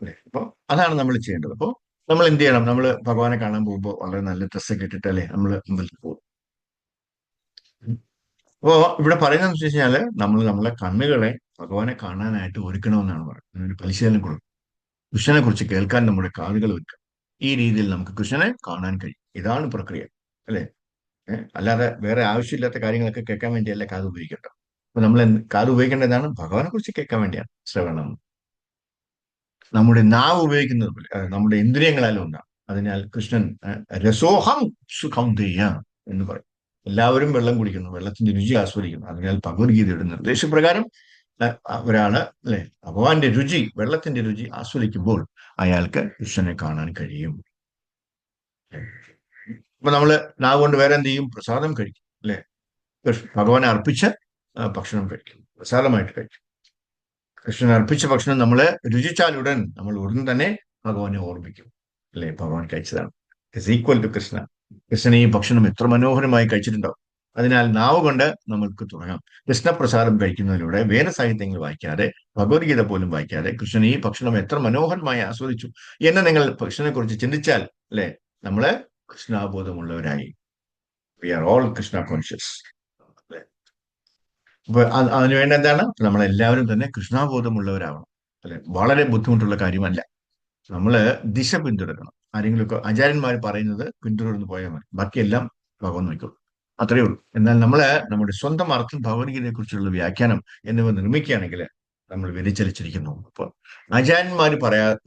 അല്ലേ? അപ്പൊ അതാണ് നമ്മൾ ചെയ്യേണ്ടത്. അപ്പോൾ നമ്മൾ എന്ത് ചെയ്യണം? നമ്മൾ ഭഗവാനെ കാണാൻ പോകുമ്പോൾ വളരെ നല്ല ഡ്രസ്സൊക്കെ ഇട്ടിട്ടല്ലേ നമ്മൾ അമ്പലത്തിൽ പോകും. അപ്പോ ഇവിടെ പറയുന്നത് വെച്ച് കഴിഞ്ഞാല് നമ്മൾ നമ്മളെ കണ്ണുകളെ ഭഗവാനെ കാണാനായിട്ട് ഒരുക്കണമെന്നാണ് പറയുന്നത്. ഒരു പരിശീലനം കൊടുക്കും. കൃഷ്ണനെ കുറിച്ച് കേൾക്കാൻ നമ്മുടെ കാതുകൾ വെക്കുക. ഈ രീതിയിൽ നമുക്ക് കൃഷ്ണനെ കാണാൻ കഴിയും. ഇതാണ് പ്രക്രിയ, അല്ലെ? അല്ലാതെ വേറെ ആവശ്യമില്ലാത്ത കാര്യങ്ങളൊക്കെ കേൾക്കാൻ വേണ്ടിയല്ല കാത് ഉപയോഗിക്കട്ടോ. അപ്പൊ നമ്മൾ കാത് ഉപയോഗിക്കേണ്ടതാണ് ഭഗവാനെ കുറിച്ച് കേൾക്കാൻ വേണ്ടിയാണ് ശ്രവണം. നമ്മുടെ നാവ് ഉപയോഗിക്കുന്നത് പോലെ നമ്മുടെ ഇന്ദ്രിയങ്ങളാലും ഉണ്ടാകും. അതിനാൽ കൃഷ്ണൻ രസോഹം സുഖൗന്ദര്യ എന്ന് പറയും. എല്ലാവരും വെള്ളം കുടിക്കുന്നു, വെള്ളത്തിന്റെ രുചി ആസ്വദിക്കുന്നു. അതിനാൽ ഭഗവത്ഗീതയുടെ നിർദ്ദേശപ്രകാരം ഒരാള്, അല്ലെ, ഭഗവാന്റെ രുചി, വെള്ളത്തിന്റെ രുചി ആസ്വദിക്കുമ്പോൾ അയാൾക്ക് കൃഷ്ണനെ കാണാൻ കഴിയും. അപ്പൊ നമ്മള് നാവ് കൊണ്ട് വേറെ എന്ത് ചെയ്യും? പ്രസാദം കഴിക്കും, അല്ലെ? ഭഗവാനെ അർപ്പിച്ച ഭക്ഷണം കഴിക്കും, പ്രസാദമായിട്ട് കഴിക്കും. കൃഷ്ണൻ അർപ്പിച്ച ഭക്ഷണം നമ്മള് രുചിച്ചാലുടൻ നമ്മൾ ഉടൻ തന്നെ ഭഗവാനെ ഓർമ്മിക്കും, അല്ലെ? ഭഗവാൻ കഴിച്ചതാണ്. It's equal to Krishna. കൃഷ്ണൻ ഈ ഭക്ഷണം എത്ര മനോഹരമായി കഴിച്ചിട്ടുണ്ടാവും. അതിനാൽ നാവ് കൊണ്ട് നമ്മൾക്ക് തുടങ്ങാം. കൃഷ്ണപ്രസാദം കഴിക്കുന്നതിലൂടെ വേറെ സാഹിത്യങ്ങൾ വായിക്കാതെ, ഭഗവത്ഗീത പോലും വായിക്കാതെ കൃഷ്ണൻ ഈ ഭക്ഷണം എത്ര മനോഹരമായി ആസ്വദിച്ചു എന്ന് നിങ്ങൾ കൃഷ്ണനെ കുറിച്ച് ചിന്തിച്ചാൽ, അല്ലെ, നമ്മള് കൃഷ്ണാബോധമുള്ളവരായി. We are all Krishna conscious. അപ്പൊ അതിനുവേണ്ടി എന്താണ്? നമ്മളെല്ലാവരും തന്നെ കൃഷ്ണാബോധമുള്ളവരാവണം, അല്ലെ? വളരെ ബുദ്ധിമുട്ടുള്ള കാര്യമല്ല. നമ്മള് ദിശ പിന്തുടരണം. ആരെങ്കിലുമൊക്കെ ആചാര്യന്മാർ പറയുന്നത് പിന്തുടർന്ന് പോയാൽ മതി, ബാക്കിയെല്ലാം ഭഗവാൻ നോക്കിക്കോളും. അത്രയേ ഉള്ളൂ. എന്നാൽ നമ്മള് നമ്മുടെ സ്വന്തം അർത്ഥം ഭഗവത്ഗീതയെ കുറിച്ചുള്ള വ്യാഖ്യാനം എന്നിവ നിർമ്മിക്കുകയാണെങ്കിൽ നമ്മൾ വ്യതിചലിച്ചിരിക്കുന്നു. അപ്പൊ ആചാര്യന്മാർ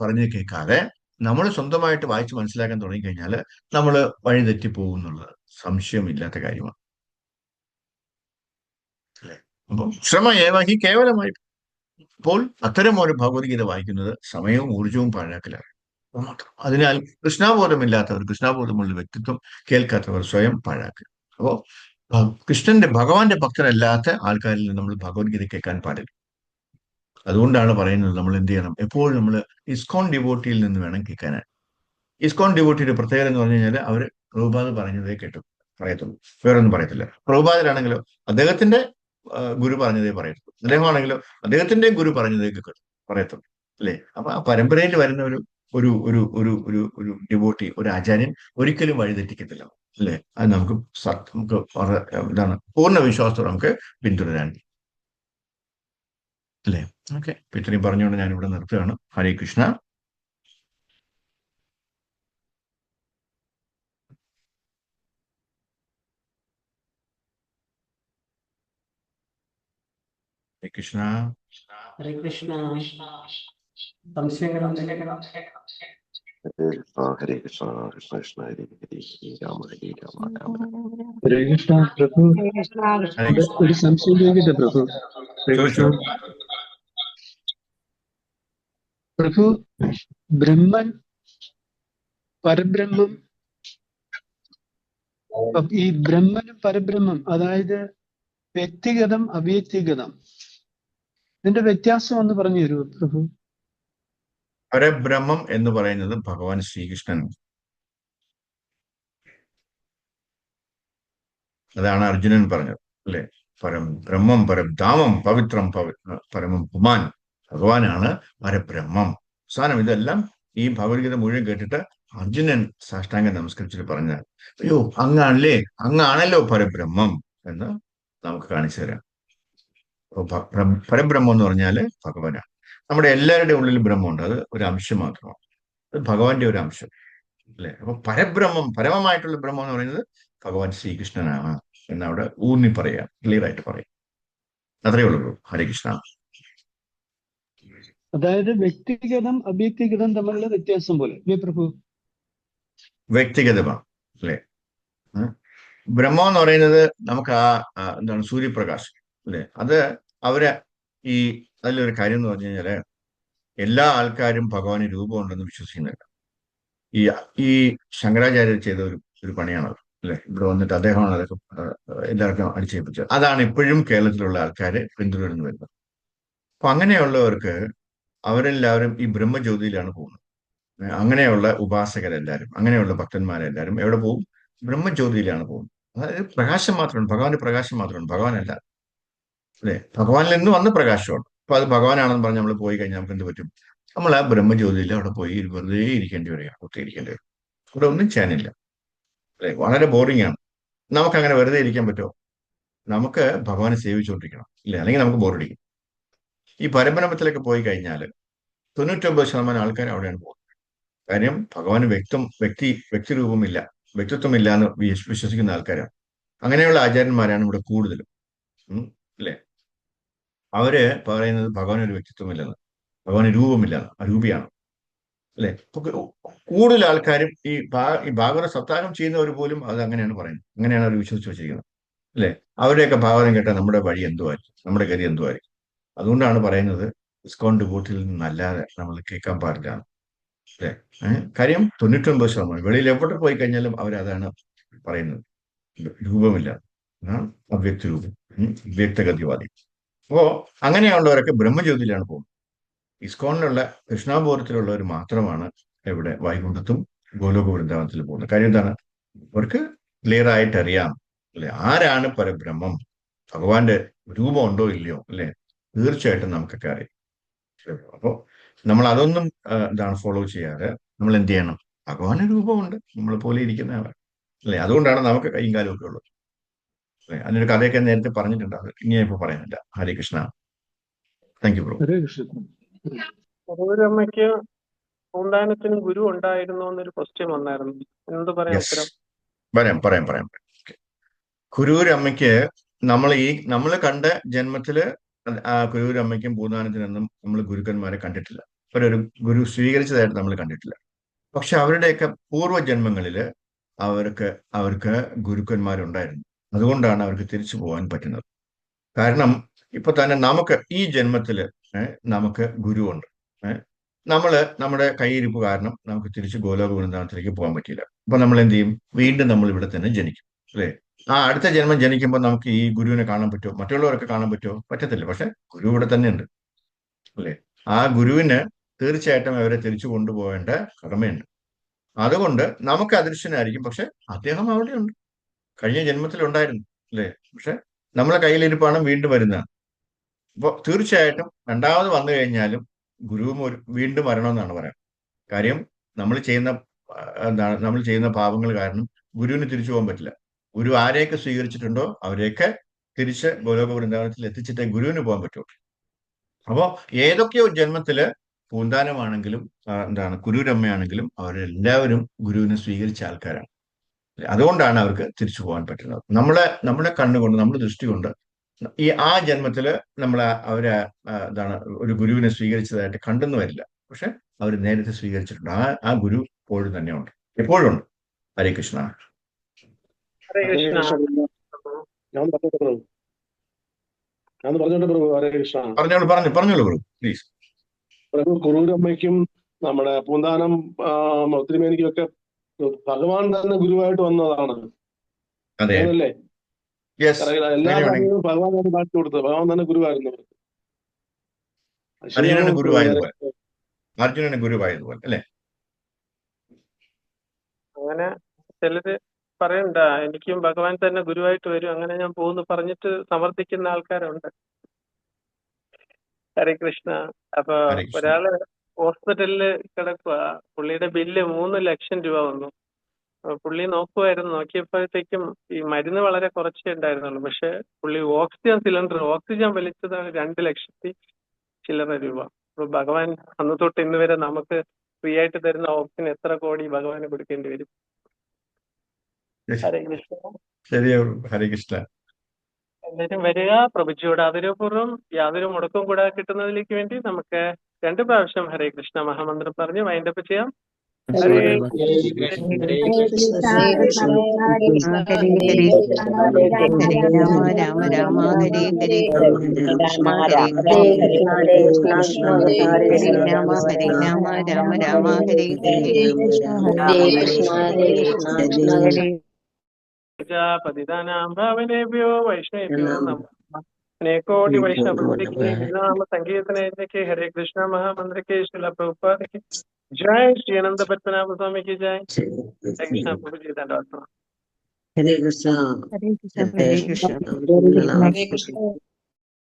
പറഞ്ഞു കേൾക്കാതെ നമ്മൾ സ്വന്തമായിട്ട് വായിച്ച് മനസ്സിലാക്കാൻ തുടങ്ങിക്കഴിഞ്ഞാൽ നമ്മൾ വഴിതെറ്റി പോകുന്നുള്ളത് സംശയമില്ലാത്ത കാര്യമാണ്, അല്ലെ? അപ്പം ശ്രമ ഏവഹി കേവലമായി. അപ്പോൾ അത്തരം ഒരു ഭഗവത്ഗീത വായിക്കുന്നത് സമയവും ഊർജവും പാഴാക്കലാണ്. അതിനാൽ കൃഷ്ണാബോധമില്ലാത്തവർ, കൃഷ്ണാബോധമുള്ള വ്യക്തിത്വം കേൾക്കാത്തവർ സ്വയം പാഴാക്കുക. അപ്പോ കൃഷ്ണന്റെ ഭഗവാന്റെ ഭക്തരല്ലാത്ത ആൾക്കാരിൽ നിന്ന് നമ്മൾ ഭഗവത്ഗീത കേൾക്കാൻ പാടില്ല. അതുകൊണ്ടാണ് പറയുന്നത് നമ്മൾ എന്ത് ചെയ്യണം? എപ്പോഴും നമ്മൾ ഇസ്കോൺ ഡിവോട്ടിയിൽ നിന്ന് വേണം കേൾക്കാനായി. ഇസ്കോൺ ഡിവോട്ടിയുടെ പ്രത്യേകത എന്ന് പറഞ്ഞു കഴിഞ്ഞാൽ അവർ പ്രഭുപാദ് പറഞ്ഞതേ പറയത്തുള്ളൂ, വേറൊന്നും പറയത്തില്ല. പ്രഭുപാദിലാണെങ്കിലോ അദ്ദേഹത്തിന്റെ ഗുരു പറഞ്ഞതേ പറയത്തുള്ളൂ. അദ്ദേഹമാണെങ്കിലോ അദ്ദേഹത്തിന്റെ ഗുരു പറഞ്ഞതേ പറയത്തുള്ളൂ, അല്ലേ? അപ്പൊ ആ പരമ്പരയിൽ വരുന്ന ഒരു ഒരു ഒരു ഒരു ഒരു ഒരു ഡിവോട്ടി, ഒരു ആചാര്യൻ ഒരിക്കലും വഴിതെറ്റിക്കത്തില്ല, അല്ലേ? അത് നമുക്ക് ഇതാണ് പൂർണ്ണ വിശ്വാസത്തോടെ നമുക്ക് പിന്തുടരാൻ, അല്ലേ? ഓക്കെ, ഇത്രയും പറഞ്ഞുകൊണ്ട് ഞാൻ ഇവിടെ നിർത്തുകയാണ്. ഹരേ കൃഷ്ണ. ഹരേ കൃഷ്ണ. ഹരേ കൃഷ്ണ. സംശയങ്ങളുണ്ടെങ്കിൽ ഹരേ കൃഷ്ണ കൃഷ്ണ കൃഷ്ണ ഹരേ ഹരേ രാമ ഹരേ രാമ രാമ ഹരേ കൃഷ്ണ. പ്രഭു, ഒരു സംശയം ചോദിക്കട്ടെ പ്രഭു? ഹരേ കൃഷ്ണ. പ്രഭു, ബ്രഹ്മൻ, പരബ്രഹ്മം, ഈ ബ്രഹ്മനും പരബ്രഹ്മം, അതായത് വ്യക്തിഗതം അവ്യക്തിഗതം, ഇതിന്റെ വ്യത്യാസം ഒന്ന് പറഞ്ഞു തരുമോ പ്രഭു? പരബ്രഹ്മം എന്ന് പറയുന്നത് ഭഗവാൻ ശ്രീകൃഷ്ണൻ. അതാണ് അർജുനൻ പറഞ്ഞത്, അല്ലെ? പരം ബ്രഹ്മം പരംധാമം പവിത്രം പരമം പുമാൻ. ഭഗവാനാണ് പരബ്രഹ്മം. അവസാനം ഇതെല്ലാം ഈ ഭഗവത്ഗീത മുഴുവൻ കേട്ടിട്ട് അർജുനൻ സാഷ്ടാംഗം നമസ്കരിച്ചിട്ട് പറഞ്ഞാൽ, അയ്യോ അങ്ങാണല്ലേ, അങ്ങാണല്ലോ പരബ്രഹ്മം എന്ന് നമുക്ക് കാണിച്ചു തരാം. പരബ്രഹ്മം എന്ന് പറഞ്ഞാല് ഭഗവാനാണ്. നമ്മുടെ എല്ലാവരുടെ ഉള്ളിൽ ബ്രഹ്മമുണ്ട്, അത് ഒരു അംശം മാത്രമാണ്, അത് ഭഗവാന്റെ ഒരു അംശം, അല്ലെ? അപ്പൊ പരബ്രഹ്മം, പരമമായിട്ടുള്ള ബ്രഹ്മം എന്ന് പറയുന്നത് ഭഗവാൻ ശ്രീകൃഷ്ണനാണ് എന്ന് അവിടെ ഊന്നി പറയാം, ക്ലിയർ ആയിട്ട് പറയാം. അത്രയേ ഉള്ളൂ. ഹരേ കൃഷ്ണ. അതായത് വ്യക്തിഗതം അവ്യക്തിഗതം തമ്മിലുള്ള വ്യത്യാസം പോലെ, അല്ലേ പ്രഭു? വ്യക്തിഗതമാണ്, അല്ലെ? ബ്രഹ്മം എന്ന് പറയുന്നത് നമുക്ക് എന്താണ്, സൂര്യപ്രകാശം, അല്ലെ? അത് അവര് ഈ അതിലൊരു കാര്യം എന്ന് പറഞ്ഞു കഴിഞ്ഞാല് എല്ലാ ആൾക്കാരും ഭഗവാന് രൂപമുണ്ടെന്ന് വിശ്വസിക്കുന്നില്ല. ഈ ഈ ശങ്കരാചാര്യർ ചെയ്ത ഒരു പണിയാണത്, അല്ലെ? ഇവിടെ വന്നിട്ട് അദ്ദേഹമാണ് അതൊക്കെ എല്ലാവർക്കും അടിച്ചേൽപ്പിച്ചത്. അതാണ് ഇപ്പോഴും കേരളത്തിലുള്ള ആൾക്കാര് പിന്തുടർന്നു വരുന്നത്. അപ്പൊ അങ്ങനെയുള്ളവർക്ക് അവരെല്ലാവരും ഈ ബ്രഹ്മജ്യോതിയിലാണ് പോകുന്നത്. അങ്ങനെയുള്ള ഉപാസകരെല്ലാരും, അങ്ങനെയുള്ള ഭക്തന്മാരെല്ലാരും എവിടെ പോകും? ബ്രഹ്മജ്യോതിയിലാണ് പോകുന്നത്. അതായത് പ്രകാശം മാത്രമാണ്, ഭഗവാന്റെ പ്രകാശം മാത്രമാണ്, ഭഗവാനല്ല, അല്ലെ? ഭഗവാനിൽ നിന്ന് വന്ന പ്രകാശമാണ്. അപ്പൊ അത് ഭഗവാനാണെന്ന് പറഞ്ഞ് നമ്മൾ പോയി കഴിഞ്ഞാൽ നമുക്ക് എന്ത് പറ്റും? നമ്മൾ ആ ബ്രഹ്മജ്യോതിയിൽ അവിടെ പോയി വെറുതെ ഇരിക്കേണ്ടി വരിക, കുത്തിയിരിക്കേണ്ടി വരും. ഇവിടെ ഒന്നും ചെയ്യാനില്ല, അല്ലെ? വളരെ ബോറിംഗ് ആണ്. നമുക്ക് അങ്ങനെ വെറുതെ ഇരിക്കാൻ പറ്റുമോ? നമുക്ക് ഭഗവാനെ സേവിച്ചുകൊണ്ടിരിക്കണം, ഇല്ലേ? അല്ലെങ്കിൽ നമുക്ക് ബോറടിക്കും. ഈ പരബ്രഹ്മത്തിലേക്ക് പോയി കഴിഞ്ഞാൽ 99% ആൾക്കാർ അവിടെയാണ് പോകുന്നത്. കാര്യം ഭഗവാന് വ്യക്തിരൂപമില്ല, വ്യക്തിത്വമില്ല എന്ന് വിശ്വസിക്കുന്ന ആൾക്കാരാണ്. അങ്ങനെയുള്ള ആചാര്യന്മാരാണ് ഇവിടെ കൂടുതലും. ഉം, അല്ലേ? അവര് പറയുന്നത് ഭഗവാന് ഒരു വ്യക്തിത്വമില്ലെന്ന്, ഭഗവാന് രൂപമില്ലെന്ന്, അരൂപിയാണ്, അല്ലെ? അപ്പൊ കൂടുതൽ ആൾക്കാരും ഈ ഭാഗവത സപ്താഹം ചെയ്യുന്നവർ പോലും അത് അങ്ങനെയാണ് പറയുന്നത്, അങ്ങനെയാണ് അവർ വിശ്വസിച്ച് വെച്ചിരിക്കുന്നത്, അല്ലെ? അവരുടെയൊക്കെ ഭാഗവതം കേട്ടാൽ നമ്മുടെ വഴി എന്തുമായിരിക്കും, നമ്മുടെ ഗതി എന്തുമായിരിക്കും. അതുകൊണ്ടാണ് പറയുന്നത് ഇസ്കോൺ ഡിവോട്ടിൽ നിന്നല്ലാതെ നമ്മൾ കേൾക്കാൻ പാടില്ല, അല്ലെ? കാര്യം 99% വെളിയിൽ എവിടെ പോയി കഴിഞ്ഞാലും അവരതാണ് പറയുന്നത്, രൂപമില്ല, അവ്യക്ത രൂപം, വ്യക്തഗതിവാദി. അപ്പോ അങ്ങനെയുള്ളവരൊക്കെ ബ്രഹ്മജ്യോതിയിലാണ് പോകുന്നത്. ഇസ്കോണിലുള്ള കൃഷ്ണാപൂരത്തിലുള്ളവർ മാത്രമാണ് ഇവിടെ വൈകുണ്ഠത്തും ഗോലോക വൃന്ദാവനത്തിലും പോകുന്നത്. കാര്യം എന്താണ്? അവർക്ക് ക്ലിയർ ആയിട്ട് അറിയാം, അല്ലെ, ആരാണ് പരബ്രഹ്മം, ഭഗവാന്റെ രൂപം ഉണ്ടോ ഇല്ലയോ, അല്ലെ? തീർച്ചയായിട്ടും നമുക്കൊക്കെ അറിയാം. അപ്പോ നമ്മൾ അതൊന്നും എന്താണ് ഫോളോ ചെയ്യാതെ നമ്മൾ എന്ത് ചെയ്യണം? ഭഗവാന്റെ രൂപമുണ്ട്, നമ്മളെ പോലെ ഇരിക്കുന്നതാണ്, അല്ലെ? അതുകൊണ്ടാണ് നമുക്ക് കൈയും കാലും ഒക്കെ ഉള്ളത്, അല്ലെ? അതിനൊരു കഥയൊക്കെ നേരത്തെ പറഞ്ഞിട്ടുണ്ട്, അത് ഇനി ഞാൻ ഇപ്പൊ പറയുന്നില്ല. Hare Krishna. Thank you bro. Hare Krishna. ഗുരുവമ്മയ്ക്ക് പൂന്താനത്തിന് ഗുരു ഉണ്ടായിരുന്നോ എന്നൊരു ക്വസ്റ്റ്യൻ വന്നായിരുന്നു. എന്ത് പറയാം യെസ്, ഉത്തരം? പറയാം. കുരൂരമ്മയ്ക്ക് നമ്മൾ കണ്ട ജന്മത്തില് ആ കുരൂരമ്മയ്ക്കും പൂന്താനത്തിനൊന്നും നമ്മൾ ഗുരുക്കന്മാരെ കണ്ടിട്ടില്ല, അവരൊരു ഗുരു സ്വീകരിച്ചതായിട്ട് നമ്മൾ കണ്ടിട്ടില്ല. പക്ഷെ അവരുടെയൊക്കെ പൂർവ്വജന്മങ്ങളില് അവർക്ക് അവർക്ക് ഗുരുക്കന്മാരുണ്ടായിരുന്നു. അതുകൊണ്ടാണ് അവർക്ക് തിരിച്ചു പോകാൻ പറ്റുന്നത്. കാരണം ഇപ്പൊ തന്നെ നമുക്ക് ഈ ജന്മത്തില് നമുക്ക് ഗുരുവുണ്ട്. നമ്മുടെ കൈയിരിപ്പ് കാരണം നമുക്ക് തിരിച്ച് ഗോലോക വൃന്ദാവനത്തിലേക്ക് പോകാൻ പറ്റിയില്ല. അപ്പൊ നമ്മൾ എന്ത് ചെയ്യും? വീണ്ടും നമ്മൾ ഇവിടെ തന്നെ ജനിക്കും, അല്ലേ? ആ അടുത്ത ജന്മം ജനിക്കുമ്പോൾ നമുക്ക് ഈ ഗുരുവിനെ കാണാൻ പറ്റുമോ? മറ്റുള്ളവരൊക്കെ കാണാൻ പറ്റുമോ? പറ്റത്തില്ല. പക്ഷെ ഗുരു ഇവിടെ തന്നെ ഉണ്ട്, അല്ലേ? ആ ഗുരുവിന് തീർച്ചയായിട്ടും അവരെ തിരിച്ചു കൊണ്ടുപോകേണ്ട കടമയുണ്ട്. അതുകൊണ്ട് നമുക്ക് അദൃശ്യനായിരിക്കും, പക്ഷെ അദ്ദേഹം അവിടെയുണ്ട്, കഴിഞ്ഞ ജന്മത്തിൽ ഉണ്ടായിരുന്നു, അല്ലേ? പക്ഷെ നമ്മളെ കയ്യിലിരിപ്പാണ് വീണ്ടും വരുന്നത്. അപ്പോൾ തീർച്ചയായിട്ടും രണ്ടാമത് വന്നു കഴിഞ്ഞാലും ഗുരുവും വീണ്ടും വരണമെന്നാണ് പറയാം. കാര്യം നമ്മൾ ചെയ്യുന്ന പാപങ്ങൾ കാരണം ഗുരുവിന് തിരിച്ചു പോകാൻ പറ്റില്ല. ഗുരു ആരെയൊക്കെ സ്വീകരിച്ചിട്ടുണ്ടോ അവരെയൊക്കെ തിരിച്ച് ഗോലോക വൃന്ദാവനത്തിൽ എത്തിച്ചിട്ടേ ഗുരുവിന് പോകാൻ പറ്റുള്ളൂ. അപ്പോൾ ഏതൊക്കെയോ ജന്മത്തില് പൂന്താനമാണെങ്കിലും കുരൂരമ്മയാണെങ്കിലും അവരെല്ലാവരും ഗുരുവിനെ സ്വീകരിച്ച ആൾക്കാരാണ്. അതുകൊണ്ടാണ് അവർക്ക് തിരിച്ചു പോകാൻ പറ്റുന്നത്. നമ്മുടെ കണ്ണുകൊണ്ട്, നമ്മുടെ ദൃഷ്ടി കൊണ്ട് ആ ജന്മത്തില് അവരെ ഒരു ഗുരുവിനെ സ്വീകരിച്ചതായിട്ട് കണ്ടെന്ന് വരില്ല. പക്ഷെ അവർ നേരത്തെ സ്വീകരിച്ചിട്ടുണ്ട്. ആ ഗുരു എപ്പോഴും തന്നെ ഉണ്ട്, എപ്പോഴും ഉണ്ട്. ഹരേ കൃഷ്ണ. ഹരേ ഹരേ കൃഷ്ണ. കൃഷ്ണ. ഞാൻ പറഞ്ഞോട്ടെ പ്രഭു? ഞാൻ പറഞ്ഞോട്ടെ പ്രഭു? ഹരേ കൃഷ്ണ. പറഞ്ഞോളൂ പ്രഭു, പ്ലീസ്. പ്രഭു, കുറൂരമ്മയ്ക്കും നമ്മുടെ പൂന്താനം ഒത്തിരിമേനിക്കും ഒക്കെ ഭഗവാൻ തന്നെ ഗുരുവായിട്ട് വന്നതാണ്, അതെ, അങ്ങനല്ലേ? യെസ്. എല്ലാ അങ്ങനെയാണെങ്കിൽ കാര്യങ്ങളും ഭഗവാൻ തന്നെ കാണിച്ചു കൊടുത്തത്, ഭഗവാൻ തന്നെ ഗുരുവായിരുന്നു അവർക്ക്. അത് ശരിയാണോ അർജുനന് പ്രഭു? ഗുരുവായതുപോലെ അല്ലെ? അങ്ങനെ ചിലര് പറയണ്ട, എനിക്കും ഭഗവാൻ തന്നെ ഗുരുവായിട്ട് വരും, അങ്ങനെ ഞാൻ പോകുന്നു പറഞ്ഞിട്ട് സമർത്ഥിക്കുന്ന ആൾക്കാരുണ്ട്. ഹരേ കൃഷ്ണ. അപ്പൊ ഹരേ കൃഷ്ണ. ഒരാള് ഹോസ്പിറ്റലില് കിടക്കുക, പുള്ളിയുടെ ബില്ല് 3 ലക്ഷം രൂപ വന്നു. അപ്പൊ പുള്ളി നോക്കിയപ്പോഴത്തേക്കും ഈ മരുന്ന് വളരെ കുറച്ചേ ഉണ്ടായിരുന്നുള്ളൂ. പക്ഷെ പുള്ളി ഓക്സിജൻ വലിച്ചത് 2 ലക്ഷത്തി ചില്ലറ രൂപ. അപ്പൊ ഭഗവാൻ അന്ന് തൊട്ട് ഇന്ന് വരെ നമുക്ക് ഫ്രീ ആയിട്ട് തരുന്ന ഓക്സിജൻ എത്ര കോടി ഭഗവാന് കൊടുക്കേണ്ടി വരും. ഹരേ കൃഷ്ണ. ശരിയാ ഹരേ കൃഷ്ണ. എല്ലാവരും വരിക, പ്രഭുജിയോട് ആദരവപൂർവ്വം യാതൊരു മുടക്കവും കൂടാതെ കിട്ടുന്നതിലേക്ക് വേണ്ടി നമുക്ക് 2 പ്രാവശ്യം ഹരേ കൃഷ്ണ മഹാമന്ത്രം പറഞ്ഞ് വൈൻഡപ്പ് ചെയ്യാം. ഹരേ Hare Krishna, Hare Krishna Krishna, Hare Krishna, Hare Hare Hare, Krishna, Hare Hare Rama, Krishna, Rama Krishna Rama, Krishna, Hare Hare Hare, Hare, Rama Hare Hare Hare, Rama, Hare Hare Krishna, Krishna, Hare Hare Krishna, Rama, Hare Krishna Rama, Rama, Rama Rama Rama, Hare Hare Hare, Hare, Hare Krishna, Hare Rama Krishna, Krishna, Hare Hare Krishna, Hare Krishna Hare, പതിതാനാം ഭാവനേഭ്യോ വൈഷ്ണവേഭ്യോ നമഃ अनेकोटि वैष्णव की नाम संकीर्तन के हरे कृष्णा महामंत्र के शिला प्रभुपाद की जय। श्री अनंत पद्मनाभ स्वामी की जय। हरे कृष्णा प्रभु जी धन्यवाद। Hare Krishna, Hare Krishna, Hare Krishna Krishna, Krishna, Namaste. Hare Krishna.